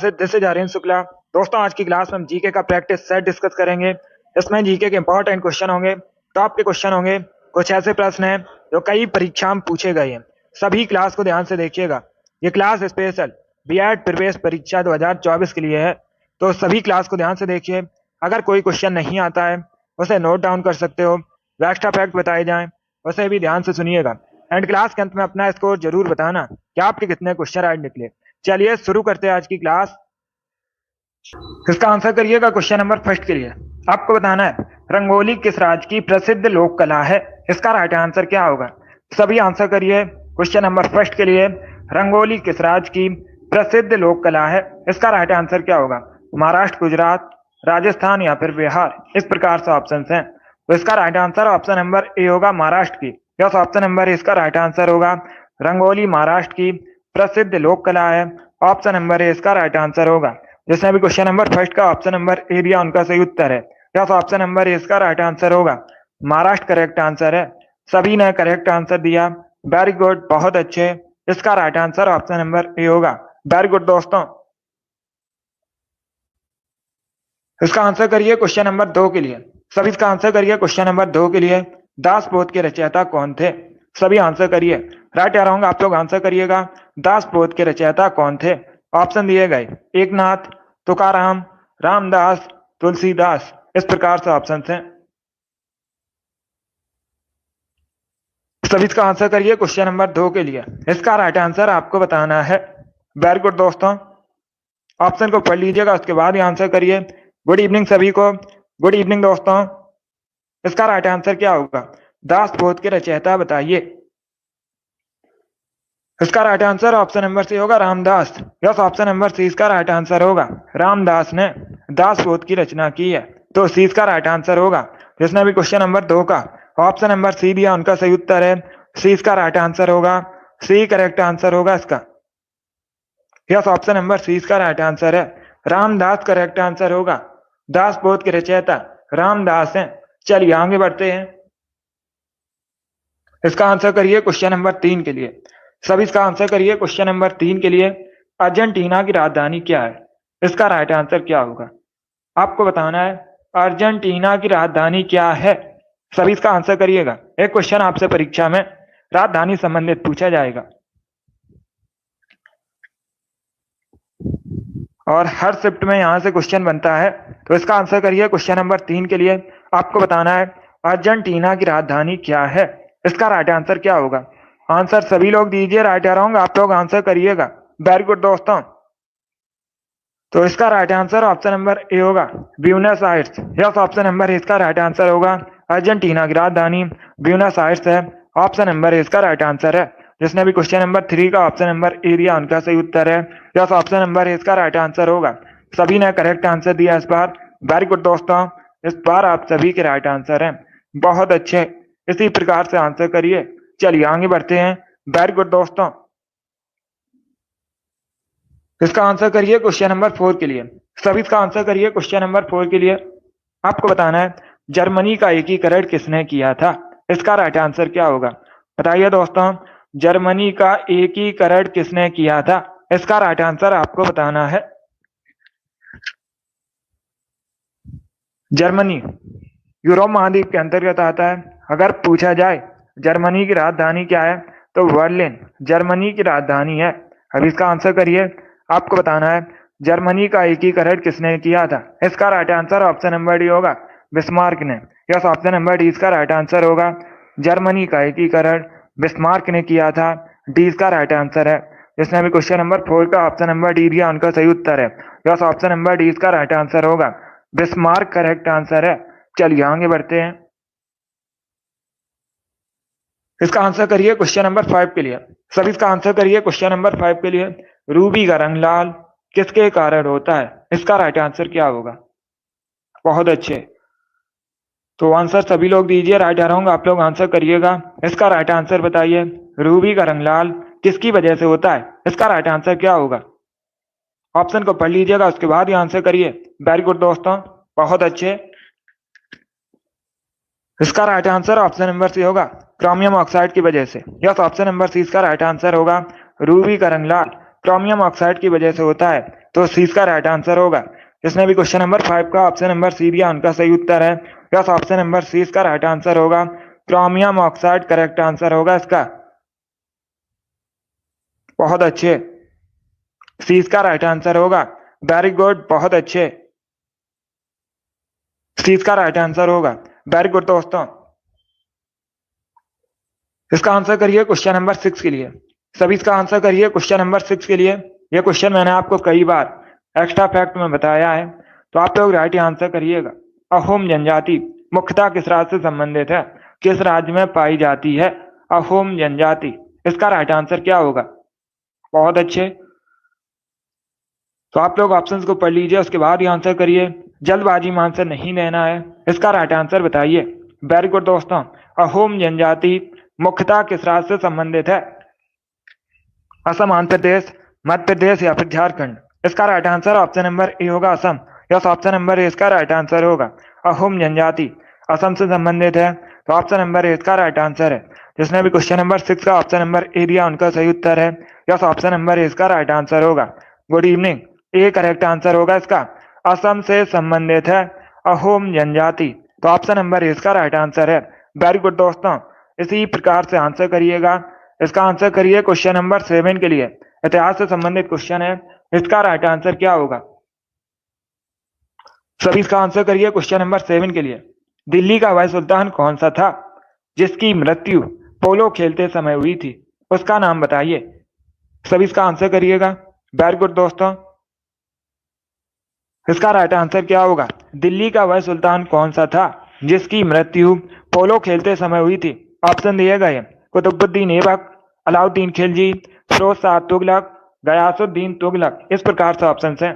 Classes, this is Aryan Shukla. दोस्तों, आज की क्लास में हम जीके का प्रैक्टिस सेट डिस्कस करेंगे। इसमें जीके के इंपॉर्टेंट क्वेश्चन होंगे, टॉप के क्वेश्चन होंगे। कुछ ऐसे प्रश्न हैं जो कई परीक्षा में पूछे गए हैं। सभी क्लास को ध्यान से देखिएगा। ये क्लास स्पेशल बीएड प्रवेश परीक्षा 2024 के लिए है, तो सभी क्लास को ध्यान से देखिए। अगर कोई क्वेश्चन नहीं आता है उसे नोट डाउन कर सकते हो। एक्स्ट्रा फैक्ट बताए जाएं उसे भी ध्यान से सुनिएगा। एंड क्लास के अंत में अपना स्कोर जरूर बताना कि आपके कितने क्वेश्चन राइट निकले। चलिए शुरू करते हैं आज की क्लास। इसका आंसर करिएगा क्वेश्चन नंबर फर्स्ट के लिए। आपको बताना है रंगोली किस राज्य की प्रसिद्ध लोक कला है। इसका राइट आंसर क्या होगा? सभी आंसर करिए। क्वेश्चन नंबर फर्स्ट के लिए रंगोली किस राज्य की प्रसिद्ध लोक कला है। इसका राइट आंसर क्या होगा? महाराष्ट्र, गुजरात, राजस्थान या फिर बिहार। इस प्रकार से ऑप्शन हैं, तो इसका right answer option number A होगा, महाराष्ट्र की। यस, ऑप्शन नंबर इसका राइट आंसर होगा। रंगोली महाराष्ट्र की प्रसिद्ध लोक कला है। ऑप्शन नंबर ए इसका राइट आंसर होगा। जिसने भी क्वेश्चन नंबर फर्स्ट का ऑप्शन नंबर ए दिया उनका सही उत्तर है। यस, ऑप्शन नंबर ए इसका राइट आंसर होगा। महाराष्ट्र करेक्ट आंसर है। सभी ने करेक्ट आंसर दिया, वेरी गुड, बहुत अच्छे। इसका right answer option number A होगा। वेरी गुड दोस्तों। इसका आंसर करिए क्वेश्चन नंबर 2 के लिए। सभी इसका आंसर करिए क्वेश्चन नंबर 2 के लिए। दासबोध के रचयिता कौन थे? सभी आंसर करिए। राइट या रॉन्ग आप लोग आंसर करिएगा। दासबोध के रचयिता कौन थे? ऑप्शन दिए गए, एकनाथ, तुकाराम, रामदास, तुलसीदास। इस प्रकार से ऑप्शन हैं। सभी इसका आंसर करिए क्वेश्चन नंबर 2 के लिए। इसका राइट आंसर आपको बताना है। वेरी गुड दोस्तों। ऑप्शन को पढ़ लीजिएगा, उसके बाद ही आंसर करिए। गुड इवनिंग सभी को। गुड इवनिंग दोस्तों। इसका राइट आंसर क्या होगा? दासबोध के रचयिता बताइए। इसका right answer option number C होगा, Ramdas. Yes, option number C इसका राइट आंसर होगा। रामदास ने दासबोध की रचना की है, तो सी इसका राइट आंसर होगा। जिसने भी क्वेश्चन नंबर 2 का ऑप्शन नंबर सी दिया उनका सही उत्तर है। सी इसका राइट आंसर होगा। सी करेक्ट आंसर होगा इसका। यस, ऑप्शन नंबर सी इसका राइट आंसर है। रामदास करेक्ट आंसर होगा। दासबोध के रचयिता रामदास हैं। चलिए आगे बढ़ते हैं। इसका आंसर करिए क्वेश्चन नंबर 3 के लिए। सभी इसका आंसर करिए क्वेश्चन नंबर 3 के लिए। अर्जेंटीना की राजधानी क्या है? इसका राइट आंसर क्या होगा? आपको बताना है अर्जेंटीना की राजधानी क्या है। सभी इसका आंसर करिएगा। एक क्वेश्चन आपसे परीक्षा में राजधानी संबंधित पूछा जाएगा और हर शिफ्ट में यहां से क्वेश्चन बनता है, तो इसका आंसर करिए क्वेश्चन नंबर 3 के लिए। आपको बताना है अर्जेंटीना की राजधानी क्या है। इसका राइट आंसर क्या होगा? आंसर सभी लोग दीजिए। राइट या रॉन्ग आप लोग आंसर करिएगा। वेरी गुड दोस्तों। तो इसका right answer option number A होगा, Buenos Aires. Yes, option number इसका राइट आंसर होगा। अर्जेंटीना की राजधानी ब्यूनस आयर्स है। ऑप्शन नंबर इसका राइट आंसर है। जिसने भी क्वेश्चन नंबर 3 का ऑप्शन नंबर ए दिया उनका सही उत्तर है। यस, ऑप्शन नंबर इसका राइट आंसर होगा। सभी ने करेक्ट आंसर दिया इस बार। वेरी गुड दोस्तों। इस बार आप सभी के राइट आंसर हैं। बहुत अच्छे, इसी प्रकार से आंसर करिए। चलिए आगे बढ़ते हैं। वेरी गुड दोस्तों। इसका आंसर करिए क्वेश्चन नंबर 4 के लिए। सभी इसका आंसर करिए क्वेश्चन नंबर 4 के लिए। आपको बताना है जर्मनी का एकीकरण किसने किया था। इसका राइट आंसर क्या होगा? बताइए दोस्तों, जर्मनी का एकीकरण किसने किया था? इसका राइट आंसर आपको बताना है। जर्मनी यूरोप महाद्वीप के अंतर्गत आता है। अगर पूछा जाए जर्मनी की राजधानी क्या है, तो बर्लिन जर्मनी की राजधानी है। अब इसका आंसर करिए। आपको बताना है जर्मनी का एकीकरण किसने किया था। इसका right answer option number D होगा, बिस्मार्क ने। यस, ऑप्शन नंबर डी इसका राइट आंसर होगा। जर्मनी का एकीकरण बिस्मार्क ने किया था। डी इसका राइट आंसर है। जिसने भी क्वेश्चन नंबर 4 का ऑप्शन नंबर डी दिया उनका सही उत्तर है। यस, ऑप्शन नंबर डी इसका राइट आंसर होगा। बिस्मार्क करेक्ट आंसर है। चलिए आगे बढ़ते हैं। इसका आंसर करिए क्वेश्चन नंबर 5 के लिए। सभी इसका आंसर करिए क्वेश्चन नंबर 5 के लिए। रूबी का रंग लाल किसके कारण होता है? इसका राइट आंसर क्या होगा? बहुत अच्छे, तो आंसर सभी लोग दीजिए। राइट या रॉन्ग आप लोग आंसर करिएगा। इसका राइट आंसर बताइए। रूबी का रंग लाल किसकी वजह से होता है? इसका राइट आंसर क्या होगा? ऑप्शन को पढ़ लीजिएगा, उसके बाद ही आंसर करिए। वेरी गुड दोस्तों, बहुत अच्छे। इसका right answer option number C होगा, क्रोमियम ऑक्साइड की वजह से। यस, ऑप्शन नंबर सी इसका राइट आंसर होगा। रूबी का रंग लाल क्रोमियम ऑक्साइड की वजह से होता है। तो सी इसका राइट आंसर होगा। जिसने भी क्वेश्चन नंबर 5 का ऑप्शन नंबर सी दिया उनका सही उत्तर है यस, ऑप्शन नंबर सी इसका राइट आंसर होगा। क्रोमियम ऑक्साइड करेक्ट आंसर होगा इसका। बहुत अच्छे, सी इसका राइट आंसर होगा। वेरी गुड, बहुत अच्छे, सी इसका राइट आंसर होगा। वेरी गुड दोस्तों, इसका आंसर करिए क्वेश्चन नंबर 6 के लिए। सभी इसका आंसर करिए क्वेश्चन नंबर 6 के लिए। यह क्वेश्चन मैंने आपको कई बार एक्स्ट्रा फैक्ट में बताया है, तो आप लोग राइट आंसर करिएगा। अहोम जनजाति मुख्यतः किस राज्य से संबंधित है, किस राज्य में पाई जाती है अहोम जनजाति, इसका राइट आंसर क्या होगा। बहुत अच्छे, तो आप लोग ऑप्शंस को पढ़ लीजिए, उसके बाद ही आंसर करिए, जल्दबाजी में आंसर नहीं देना है। इसका राइट आंसर बताइए। वेरी गुड दोस्तों, अहोम जनजाति मुख्यतः किस राज्य से संबंधित है, असम, आंध्र प्रदेश, मध्य प्रदेश या फिर झारखंड। इसका right answer option number A होगा, Assam. Yes, option number A इसका राइट आंसर होगा। अहोम जनजाति असम से संबंधित है, तो ऑप्शन नंबर ए इसका राइट आंसर है। जिसने भी क्वेश्चन नंबर 6 का ऑप्शन नंबर ए दिया उनका सही उत्तर है यस, ऑप्शन नंबर ए इसका राइट आंसर होगा। गुड इवनिंग, ए करेक्ट आंसर होगा इसका। असम से संबंधित है अहोम जनजाति, तो ऑप्शन नंबर ए इसका राइट आंसर है। वेरी गुड दोस्तों, इसी प्रकार से आंसर करिएगा। इसका आंसर करिए क्वेश्चन नंबर 7 के लिए, इतिहास से संबंधित क्वेश्चन है। इसका राइट आंसर क्या होगा, सभी इसका आंसर करिए क्वेश्चन नंबर 7 के लिए। दिल्ली का वह सुल्तान कौन सा था जिसकी मृत्यु पोलो खेलते समय हुई थी, उसका नाम बताइए। सभी इसका आंसर करिएगा। वेरी गुड दोस्तों, इसका राइट आंसर क्या होगा, दिल्ली का वह सुल्तान कौन सा था जिसकी मृत्यु पोलो खेलते समय हुई थी। ऑप्शन दिए गए, कुतुबुद्दीन ऐबक, अलाउद्दीन खिलजी, फिरोज शाह तुगलक, गयासुद्दीन तुगलक। इस प्रकार से ऑप्शन है,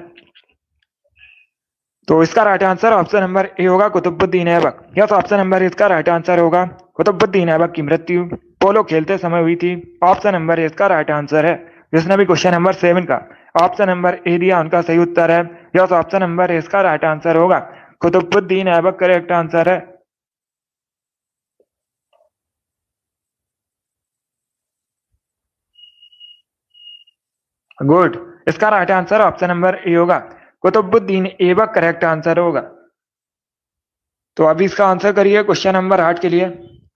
तो इसका right answer option number A होगा, Qutubuddin Aibak. Yes, option number इसका राइट आंसर होगा। कुतुबुद्दीन ऐबक की मृत्यु पोलो खेलते समय हुई थी, ऑप्शन नंबर इसका राइट आंसर है। जिसने भी क्वेश्चन नंबर 7 का ऑप्शन नंबर ए दिया उनका सही उत्तर है यस, ऑप्शन नंबर इसका राइट आंसर होगा। कुतुबुद्दीन ऐबक करेक्ट आंसर है। गुड, इसका right answer option number A होगा, कुतुबुद्दीन ऐबक करेक्ट आंसर होगा। तो अभी इसका आंसर करिए क्वेश्चन नंबर 8 के लिए।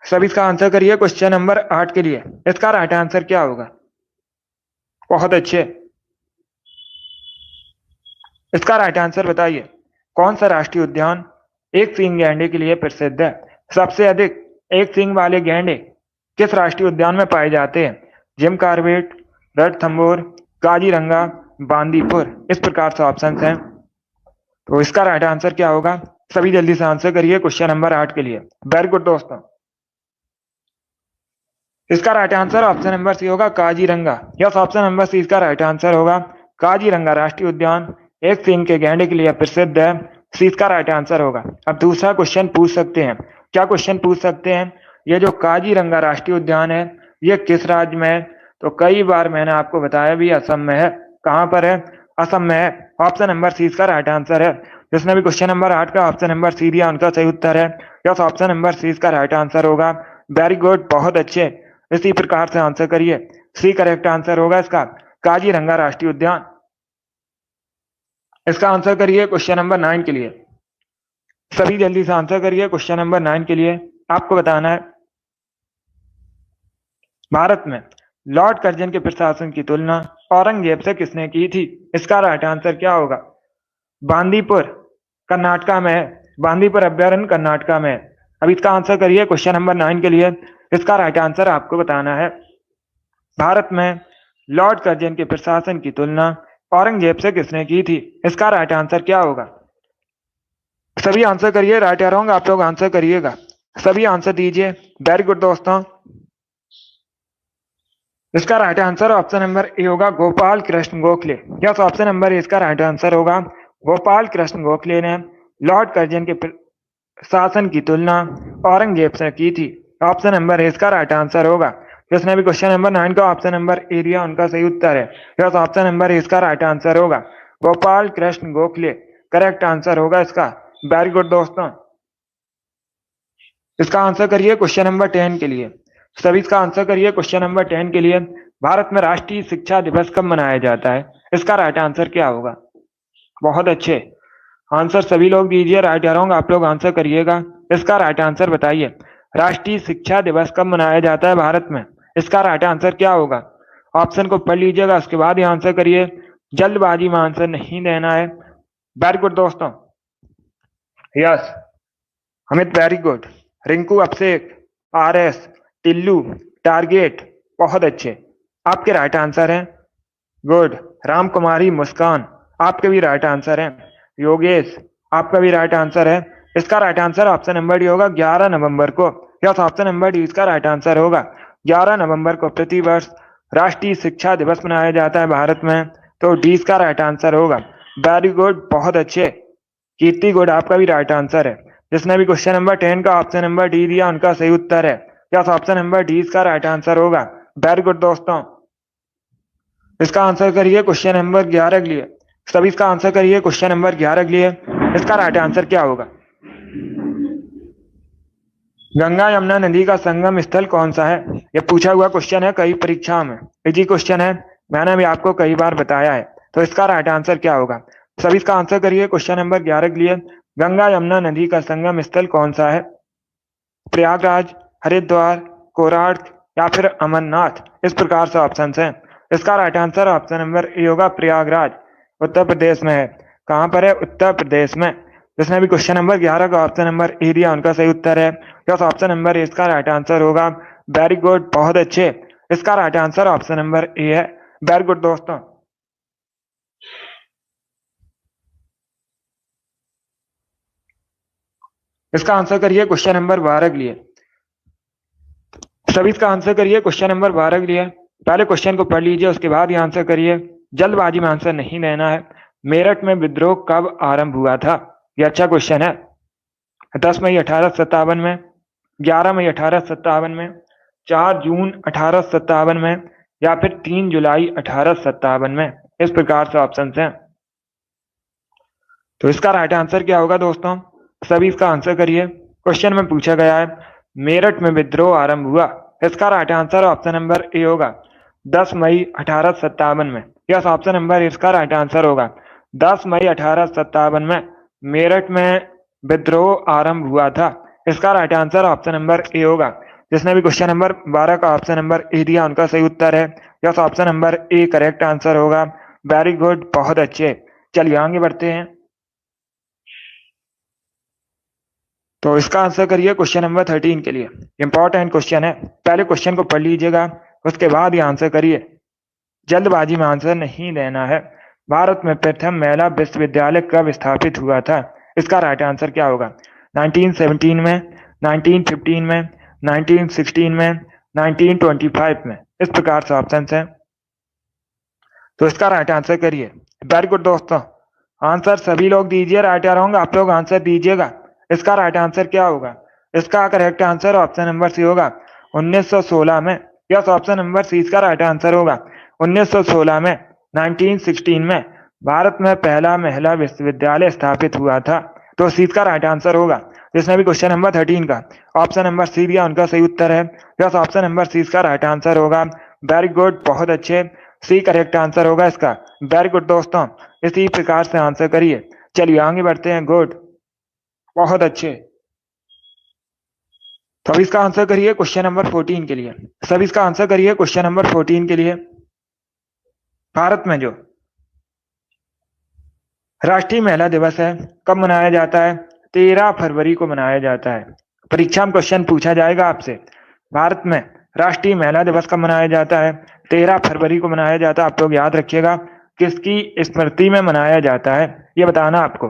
सभी इसका आंसर करिए क्वेश्चन नंबर 8 के लिए। इसका राइट आंसर क्या होगा। बहुत अच्छे, इसका राइट आंसर बताइए। कौन सा राष्ट्रीय उद्यान एक सींग गैंडे के लिए प्रसिद्ध है। सबसे अधिक एक सींग वाले गैंडे किस राष्ट्रीय उद्यान में पाए जाते हैं। Jim Corbett, Ranthambore, Kaziranga, Bandipur. इस प्रकार से ऑप्शन हैं, तो इसका राइट आंसर क्या होगा। सभी जल्दी से आंसर करिए क्वेश्चन नंबर 8 के लिए। वेरी गुड दोस्तों, इसका right answer option number C होगा, Kaziranga. Yes, option number C इसका राइट आंसर होगा। काजीरंगा राष्ट्रीय उद्यान एक सींग के गैंडे के लिए प्रसिद्ध है, सी इसका राइट आंसर होगा। अब दूसरा क्वेश्चन पूछ सकते हैं, क्या क्वेश्चन पूछ सकते हैं, ये जो काजीरंगा राष्ट्रीय उद्यान है ये किस राज्य में है। तो कई बार मैंने आपको बताया भी असम में है। कहां पर है, असम में है। ऑप्शन नंबर सी इसका राइट आंसर है। जिसने भी क्वेश्चन नंबर 8 का ऑप्शन नंबर सी दिया उनका सही उत्तर है यस, ऑप्शन नंबर सी इसका राइट आंसर होगा। वेरी गुड, बहुत अच्छे, इसी प्रकार से आंसर करिए। सी करेक्ट आंसर होगा इसका, काजीरंगा राष्ट्रीय उद्यान। इसका आंसर करिए क्वेश्चन नंबर 9 के लिए। सभी जल्दी से आंसर करिए क्वेश्चन नंबर 9 के लिए। आपको बताना है, भारत में लॉर्ड कर्जन के प्रशासन की तुलना औरंगजेब से किसने की थी। इसका राइट आंसर क्या होगा। बांदीपुर कर्नाटका में है, बांदीपुर अभ्यारण्य कर्नाटका में है। अब इसका आंसर करिए क्वेश्चन नंबर 9 के लिए। इसका राइट आंसर आपको बताना है, भारत में लॉर्ड कर्जन के प्रशासन की तुलना औरंगजेब से किसने की थी। इसका राइट आंसर क्या होगा। सभी आंसर करिए, राइट या रॉन्ग आप लोग आंसर करिएगा। सभी आंसर दीजिए। वेरी गुड दोस्तों, इसका right answer option number A होगा, Gopal Krishna Gokhale. Yes, option number A इसका राइट आंसर होगा। गोपाल कृष्ण गोखले ने लॉर्ड कर्जन के शासन की तुलना औरंगजेब से की थी। ऑप्शन नंबर ए इसका राइट आंसर होगा। जिसने भी क्वेश्चन नंबर 9 का ऑप्शन नंबर ए दिया उनका सही उत्तर है यस, ऑप्शन नंबर ए इसका राइट आंसर होगा। गोपाल कृष्ण गोखले करेक्ट आंसर होगा इसका। वेरी गुड दोस्तों, इसका आंसर करिए क्वेश्चन नंबर 10 के लिए। सभी इसका आंसर करिए क्वेश्चन नंबर 10 के लिए। भारत में राष्ट्रीय शिक्षा दिवस कब मनाया जाता है। इसका राइट आंसर क्या होगा। बहुत अच्छे आंसर सभी लोग दीजिए। राइट या रॉन्ग आप लोग आंसर करिएगा। इसका राइट आंसर बताइए। राष्ट्रीय शिक्षा दिवस कब मनाया जाता है भारत में? इसका राइट आंसर क्या होगा? ऑप्शन को पढ़ लीजिएगा, उसके बाद ही आंसर करिए। जल्दबाजी में आंसर नहीं देना है। वेरी गुड दोस्तों। Yes Amit, very good. Rinku, Abhishek, R S, Tillu, target, बहुत अच्छे, आपके राइट आंसर हैं। गुड। राम कुमारी, मुस्कान, आपके भी राइट आंसर हैं। योगेश, आपका भी राइट आंसर है। इसका right answer option number D होगा 11 नवंबर को। यस, ऑप्शन नंबर डी इसका राइट आंसर होगा। 11 नवंबर को प्रतिवर्ष राष्ट्रीय शिक्षा दिवस मनाया जाता है भारत में, तो डी इसका राइट आंसर होगा। वेरी गुड, बहुत अच्छे। कीर्ति, गुड, आपका भी राइट आंसर है। जिसने भी क्वेश्चन नंबर 10 का ऑप्शन नंबर डी दिया उनका सही उत्तर है। यस, ऑप्शन नंबर डी इसका राइट आंसर होगा। वेरी गुड दोस्तों। इसका आंसर करिए क्वेश्चन नंबर 11 के लिए। सभी इसका आंसर करिए क्वेश्चन नंबर 11 के लिए। इसका राइट आंसर क्या होगा? गंगा यमुना नदी का संगम स्थल कौन सा है? यह पूछा हुआ क्वेश्चन है कई परीक्षा में। इजी क्वेश्चन है, मैंने भी आपको कई बार बताया है। तो इसका राइट आंसर क्या होगा? सभी इसका आंसर करिए क्वेश्चन नंबर 11 के लिए। गंगा यमुना नदी का संगम स्थल कौन सा है? प्रयागराज, हरिद्वार, कोणार्क या फिर अमरनाथ? इस प्रकार से ऑप्शन हैं। इसका right answer option number A होगा, प्रयागराज, उत्तर प्रदेश में है। कहां पर है? उत्तर प्रदेश में। जिसने भी क्वेश्चन नंबर 11 का ऑप्शन नंबर ए दिया उनका सही उत्तर है। यस, ऑप्शन नंबर ए इसका राइट आंसर होगा। वेरी गुड, बहुत अच्छे। इसका right answer option number A है। वेरी गुड दोस्तों। इसका आंसर करिए क्वेश्चन नंबर 12 के लिए। सभी इसका आंसर करिए क्वेश्चन नंबर 12 के लिए। पहले क्वेश्चन को पढ़ लीजिए, उसके बाद ही आंसर करिए। जल्दबाजी में आंसर नहीं देना है। मेरठ में विद्रोह कब आरंभ हुआ था? यह अच्छा क्वेश्चन है। 10 मई 1857 में, 11 मई 1857 में, 4 जून 1857 में या फिर 3 जुलाई 1857 में? इस प्रकार से ऑप्शन हैं। तो इसका राइट आंसर क्या होगा दोस्तों? सभी इसका आंसर करिए। क्वेश्चन में पूछा गया है मेरठ में विद्रोह आरंभ हुआ। इसका right answer option number A होगा, 10 मई 1857 में। यस, ऑप्शन नंबर इसका राइट आंसर होगा। 10 मई 1857 में मेरठ में विद्रोह आरंभ हुआ था। इसका right answer option number A होगा। जिसने भी क्वेश्चन नंबर 12 का ऑप्शन नंबर ए दिया उनका सही उत्तर है। Yes, option number A correct answer होगा। वेरी गुड, बहुत अच्छे। चलिए आगे बढ़ते हैं। तो इसका आंसर करिए क्वेश्चन नंबर 13 के लिए। इंपॉर्टेंट क्वेश्चन है, पहले क्वेश्चन को पढ़ लीजिएगा, उसके बाद ही आंसर करिए। जल्दबाजी में आंसर नहीं देना है। भारत में प्रथम महिला विश्वविद्यालय कब स्थापित हुआ था? इसका राइट आंसर क्या होगा? 1917 में, 1915 में, 1916 में, 1925 में? इस प्रकार से ऑप्शन हैं। तो इसका राइट आंसर करिए। वेरी गुड दोस्तों। आंसर सभी लोग दीजिए। राइट या रॉन्ग आप लोग आंसर दीजिएगा। इसका राइट आंसर क्या होगा? इसका correct answer option number C होगा, 1916 में। यस, ऑप्शन नंबर सी इसका राइट आंसर होगा। 1916 में, 1916 में भारत में पहला महिला विश्वविद्यालय स्थापित हुआ था। तो सी इसका राइट आंसर होगा। जिसने भी क्वेश्चन नंबर 13 का ऑप्शन नंबर सी दिया उनका सही उत्तर है। यस, ऑप्शन नंबर सी इसका राइट आंसर होगा। वेरी गुड, बहुत अच्छे। सी करेक्ट आंसर होगा इसका। वेरी गुड दोस्तों, इसी प्रकार से आंसर करिए। चलिए आगे बढ़ते हैं। गुड, बहुत अच्छे। तो अब इसका आंसर करिए क्वेश्चन नंबर 14 के लिए। सब इसका आंसर करिए क्वेश्चन नंबर 14 के लिए। भारत में जो राष्ट्रीय महिला दिवस है कब मनाया जाता है? 13 फरवरी को मनाया जाता है। परीक्षा में क्वेश्चन पूछा जाएगा आपसे, भारत में राष्ट्रीय महिला दिवस कब मनाया जाता है? 13 फरवरी को मनाया जाता है। आप लोग याद रखिएगा, किसकी स्मृति में मनाया जाता है ये बताना आपको।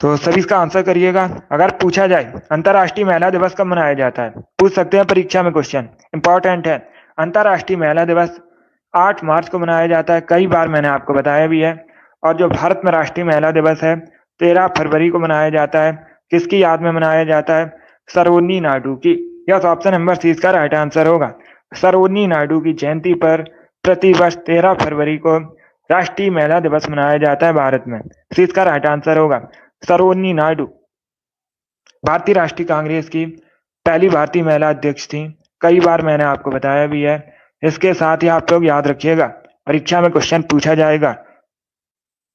तो सभी इसका आंसर करिएगा। अगर पूछा जाए अंतर्राष्ट्रीय महिला दिवस कब मनाया जाता है, पूछ सकते हैं परीक्षा में क्वेश्चन, इंपॉर्टेंट है। अंतर्राष्ट्रीय महिला दिवस 8 मार्च को मनाया जाता है। कई बार मैंने आपको बताया भी है। और जो भारत में राष्ट्रीय महिला दिवस है 13 फरवरी को मनाया जाता है। किसकी याद में मनाया जाता है? सरोजिनी नायडू की। यस, ऑप्शन नंबर सी इसका राइट आंसर होगा। सरोजिनी नायडू की जयंती पर प्रतिवर्ष 13 फरवरी को राष्ट्रीय महिला दिवस मनाया जाता है भारत में। सी इसका राइट आंसर होगा। सरोजिनी नायडू भारतीय राष्ट्रीय कांग्रेस की पहली भारतीय महिला अध्यक्ष थी। कई बार मैंने आपको बताया भी है। इसके साथ ही आप लोग याद रखिएगा, परीक्षा में क्वेश्चन पूछा जाएगा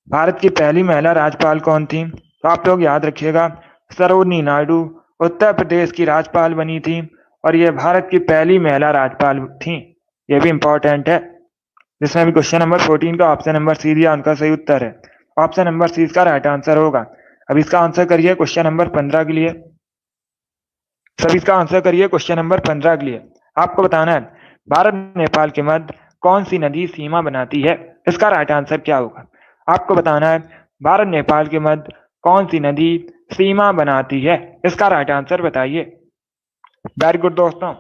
भारत की पहली महिला राज्यपाल कौन थी? तो आप लोग याद रखिएगा, सरोजिनी नायडू उत्तर प्रदेश की राज्यपाल बनी थी और ये भारत की पहली महिला राज्यपाल थी। ये भी इंपॉर्टेंट है। जिसमें भी क्वेश्चन नंबर 14 का ऑप्शन नंबर सी दिया उनका सही उत्तर है। ऑप्शन नंबर सी इसका राइट आंसर होगा। अब इसका आंसर करिए क्वेश्चन नंबर 15 के लिए। सभी इसका आंसर करिए क्वेश्चन नंबर 15 के लिए। आपको बताना है भारत नेपाल के मध्य कौन सी नदी सीमा बनाती है? इसका राइट आंसर क्या होगा? आपको बताना है भारत नेपाल के मध्य कौन सी नदी सीमा बनाती है? इसका राइट आंसर बताइए। वेरी गुड दोस्तों।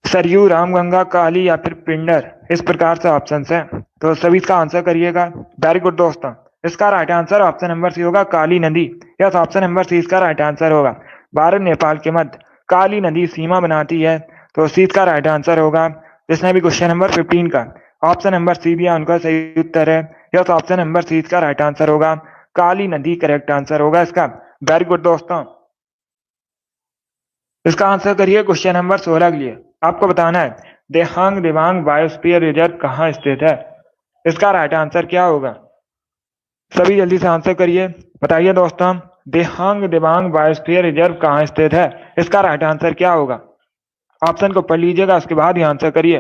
सरयू, रामगंगा, काली या फिर पिंडर, इस प्रकार से ऑप्शन है, तो सभी इसका आंसर करिएगा। वेरी गुड दोस्तों। इसका right answer option number C होगा, काली नदी। यस, ऑप्शन नंबर सी इसका राइट आंसर होगा। भारत नेपाल के मध्य काली नदी सीमा बनाती है, तो सी इसका राइट आंसर होगा। जिसने भी क्वेश्चन नंबर 15 का ऑप्शन नंबर सी दिया उनका सही उत्तर है। यस, ऑप्शन नंबर सी इसका राइट आंसर होगा। काली नदी करेक्ट आंसर होगा इसका। वेरी गुड दोस्तों। इसका आंसर करिए क्वेश्चन नंबर 16 के लिए। आपको बताना है देहांग दिबांग बायोस्फीयर रिजर्व कहाँ स्थित है? इसका राइट आंसर क्या होगा? सभी जल्दी से आंसर करिए, बताइए दोस्तों। देहांग दिबांग बायोस्फीयर रिजर्व कहाँ स्थित है? इसका राइट आंसर क्या होगा? ऑप्शन को पढ़ लीजिएगा, उसके बाद ही आंसर करिए।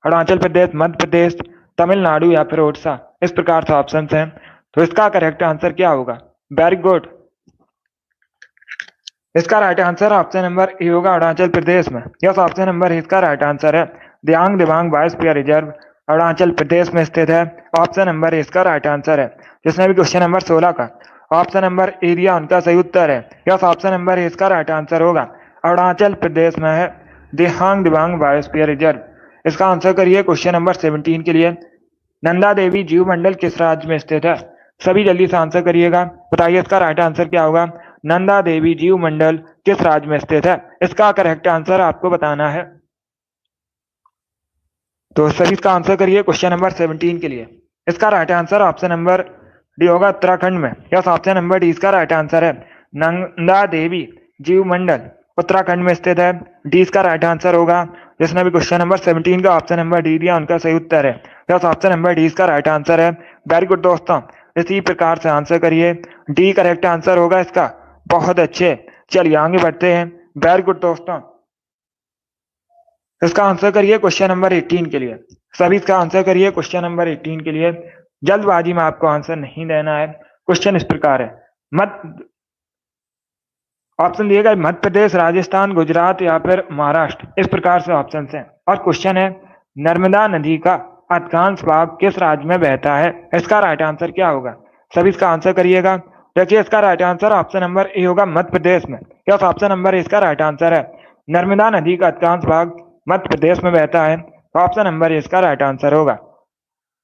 अरुणाचल प्रदेश, मध्य प्रदेश, तमिलनाडु या फिर ओडिशा, इस प्रकार से ऑप्शन है। तो इसका करेक्ट आंसर क्या होगा? Very good. इसका right answer option number A होगा, अरुणाचल प्रदेश में। यस, ऑप्शन नंबर इसका राइट आंसर है। दियांग दिबांग बायोस्फीयर रिजर्व अरुणाचल प्रदेश में स्थित है। ऑप्शन नंबर इसका राइट आंसर है। जिसने भी क्वेश्चन नंबर 16 का ऑप्शन नंबर ए दिया उनका सही उत्तर है। यस, ऑप्शन नंबर इसका राइट आंसर होगा। अरुणाचल प्रदेश में है दिहांग दिबांग बायोस्फीयर रिजर्व। इसका आंसर करिए क्वेश्चन नंबर 17 के लिए। नंदा देवी जीव मंडल किस राज्य में स्थित है? सभी जल्दी से आंसर करिएगा, बताइए इसका राइट आंसर क्या होगा। नंदा देवी जीव मंडल किस राज्य में स्थित है? इसका करेक्ट आंसर आपको बताना है। तो सभी इसका आंसर करिए क्वेश्चन नंबर 17 के लिए। इसका right answer option number D होगा, उत्तराखंड में। यस, ऑप्शन नंबर डी इसका राइट आंसर है। नंदा देवी जीव मंडल उत्तराखंड में स्थित है। डी इसका राइट आंसर होगा। जिसने भी क्वेश्चन नंबर 17 का ऑप्शन नंबर डी दिया उनका सही उत्तर है। यस, ऑप्शन नंबर डी इसका राइट आंसर है। वेरी गुड दोस्तों। इसी प्रकार से आंसर करिए, डी करेक्ट आंसर होगा इसका। बहुत अच्छे, चलिए आगे बढ़ते हैं। वेरी गुड दोस्तों। इसका आंसर करिए क्वेश्चन नंबर 18 के लिए। सभी इसका आंसर करिए क्वेश्चन नंबर 18 के लिए। जल्दबाजी में आपको आंसर नहीं देना है। क्वेश्चन इस प्रकार है, मध्य ऑप्शन दिए गए मध्य प्रदेश, राजस्थान, गुजरात या फिर महाराष्ट्र, इस प्रकार से ऑप्शन हैं। और क्वेश्चन है नर्मदा नदी का अधिकांश भाग किस राज्य में बहता है? इसका राइट आंसर क्या होगा? सभी इसका आंसर करिएगा। देखिए इसका right answer option number A होगा, मध्य प्रदेश में। यस, ऑप्शन नंबर इसका राइट आंसर है। नर्मदा नदी का अधिकांश भाग मध्य प्रदेश में बहता है, तो ऑप्शन नंबर इसका राइट आंसर होगा।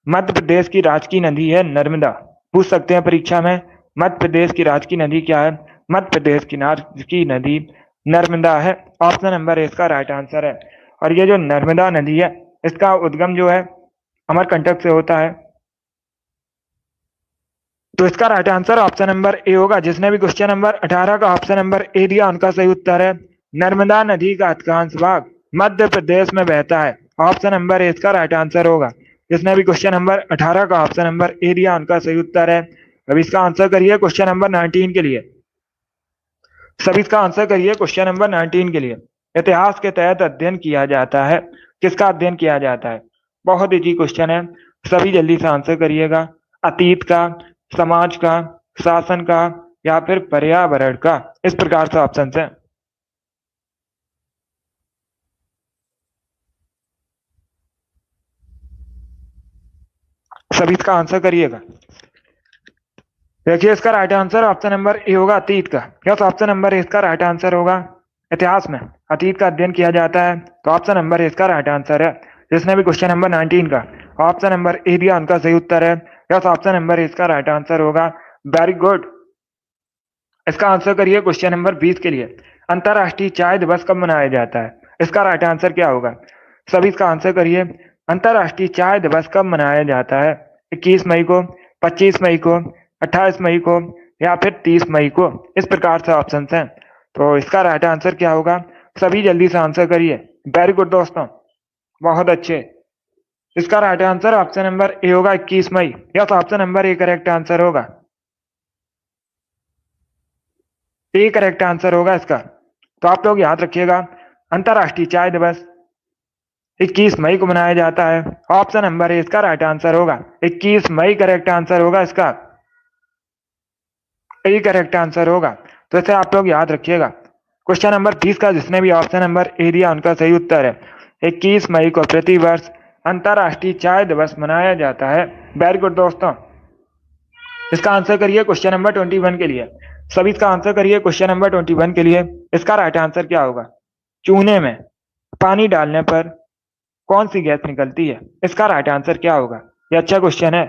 मध्य प्रदेश की राजकीय नदी है नर्मदा। पूछ सकते हैं परीक्षा में, मध्य प्रदेश की राजकीय नदी क्या है? मध्य प्रदेश की राजकीय नदी नर्मदा है। ऑप्शन नंबर इसका राइट आंसर है। और ये जो नर्मदा नदी है इसका उद्गम जो है अमरकंटक से होता है, तो इसका right answer option number A होगा। जिसने भी क्वेश्चन नंबर 18 का ऑप्शन नंबर ए दिया उनका सही उत्तर है। नर्मदा नदी का अधिकांश भाग मध्य प्रदेश में बहता है। ऑप्शन नंबर ए इसका राइट आंसर होगा। जिसने भी क्वेश्चन नंबर 18 का ऑप्शन नंबर ए दिया उनका सही उत्तर है। अब इसका आंसर करिए क्वेश्चन नंबर 19 के लिए। सभी इसका आंसर करिए क्वेश्चन नंबर 19 के लिए। इतिहास के तहत अध्ययन किया जाता है, किसका अध्ययन किया जाता है? बहुत इजी क्वेश्चन है, सभी जल्दी से आंसर करिएगा। अतीत का, समाज का, शासन का या फिर पर्यावरण का, इस प्रकार से ऑप्शन है। सभी इसका आंसर करिएगा। देखिए इसका right answer option number A होगा, अतीत का। यस, ऑप्शन नंबर इसका राइट आंसर होगा। इतिहास में अतीत का अध्ययन किया जाता है, तो ऑप्शन नंबर इसका राइट आंसर है। जिसने भी क्वेश्चन नंबर 19 का ऑप्शन नंबर ए दिया उनका सही उत्तर है। यस, ऑप्शन नंबर इसका राइट आंसर होगा। Very good. इसका आंसर करिए क्वेश्चन नंबर 20 के लिए। अंतरराष्ट्रीय चाय दिवस कब मनाया जाता है? इसका राइट आंसर क्या होगा? सभी इसका आंसर करिए। अंतरराष्ट्रीय चाय दिवस कब मनाया जाता है? 21 मई को, 25 मई को, 28 मई को या फिर 30 मई को, इस प्रकार से ऑप्शन हैं। तो इसका राइट आंसर क्या होगा? सभी जल्दी से आंसर करिए। वेरी गुड दोस्तों, बहुत अच्छे। इसका right answer option number A होगा 21 मई। Yes, option number A correct answer होगा। ए करेक्ट आंसर होगा इसका। तो आप लोग याद रखिएगा, अंतर्राष्ट्रीय चाय दिवस 21 मई को मनाया जाता है। ऑप्शन नंबर ए इसका राइट आंसर होगा। 21 मई करेक्ट आंसर होगा इसका। ए करेक्ट आंसर होगा। तो इसे आप लोग याद रखिएगा। क्वेश्चन नंबर 20 का जिसने भी ऑप्शन नंबर ए दिया उनका सही उत्तर है 21 मई को प्रतिवर्ष अंतर्राष्ट्रीय चाय दिवस मनाया जाता है। वेरी गुड दोस्तों। इसका आंसर करिए क्वेश्चन नंबर 21 के लिए। सभी इसका आंसर करिए क्वेश्चन नंबर 21 के लिए। इसका राइट आंसर क्या होगा? चूने में पानी डालने पर कौन सी गैस निकलती है? इसका राइट आंसर क्या होगा? ये अच्छा क्वेश्चन है,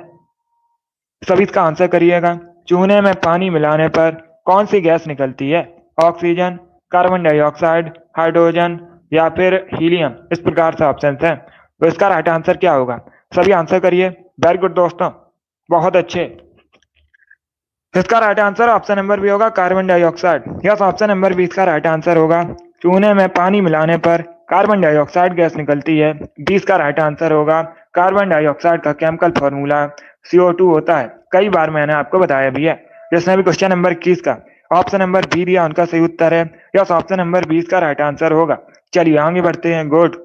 सभी इसका आंसर करिएगा। चूने में पानी मिलाने पर कौन सी गैस निकलती है? ऑक्सीजन, कार्बन डाइऑक्साइड, हाइड्रोजन या फिर हीलियम। इस प्रकार से ऑप्शन है। तो इसका राइट आंसर क्या होगा? सभी आंसर करिए। वेरी गुड दोस्तों, बहुत अच्छे। इसका right answer option number B होगा carbon dioxide. Yes, option number B इसका राइट आंसर होगा। चूने में पानी मिलाने पर कार्बन डाइऑक्साइड गैस निकलती है। 20 का राइट आंसर होगा। कार्बन डाइऑक्साइड का केमिकल फॉर्मूला CO2 होता है। कई बार मैंने आपको बताया भी है। जिसने भी क्वेश्चन नंबर 21 का ऑप्शन नंबर बी दिया उनका सही उत्तर है। यस, ऑप्शन नंबर 20 का राइट आंसर होगा। चलिए आगे बढ़ते हैं। गुड।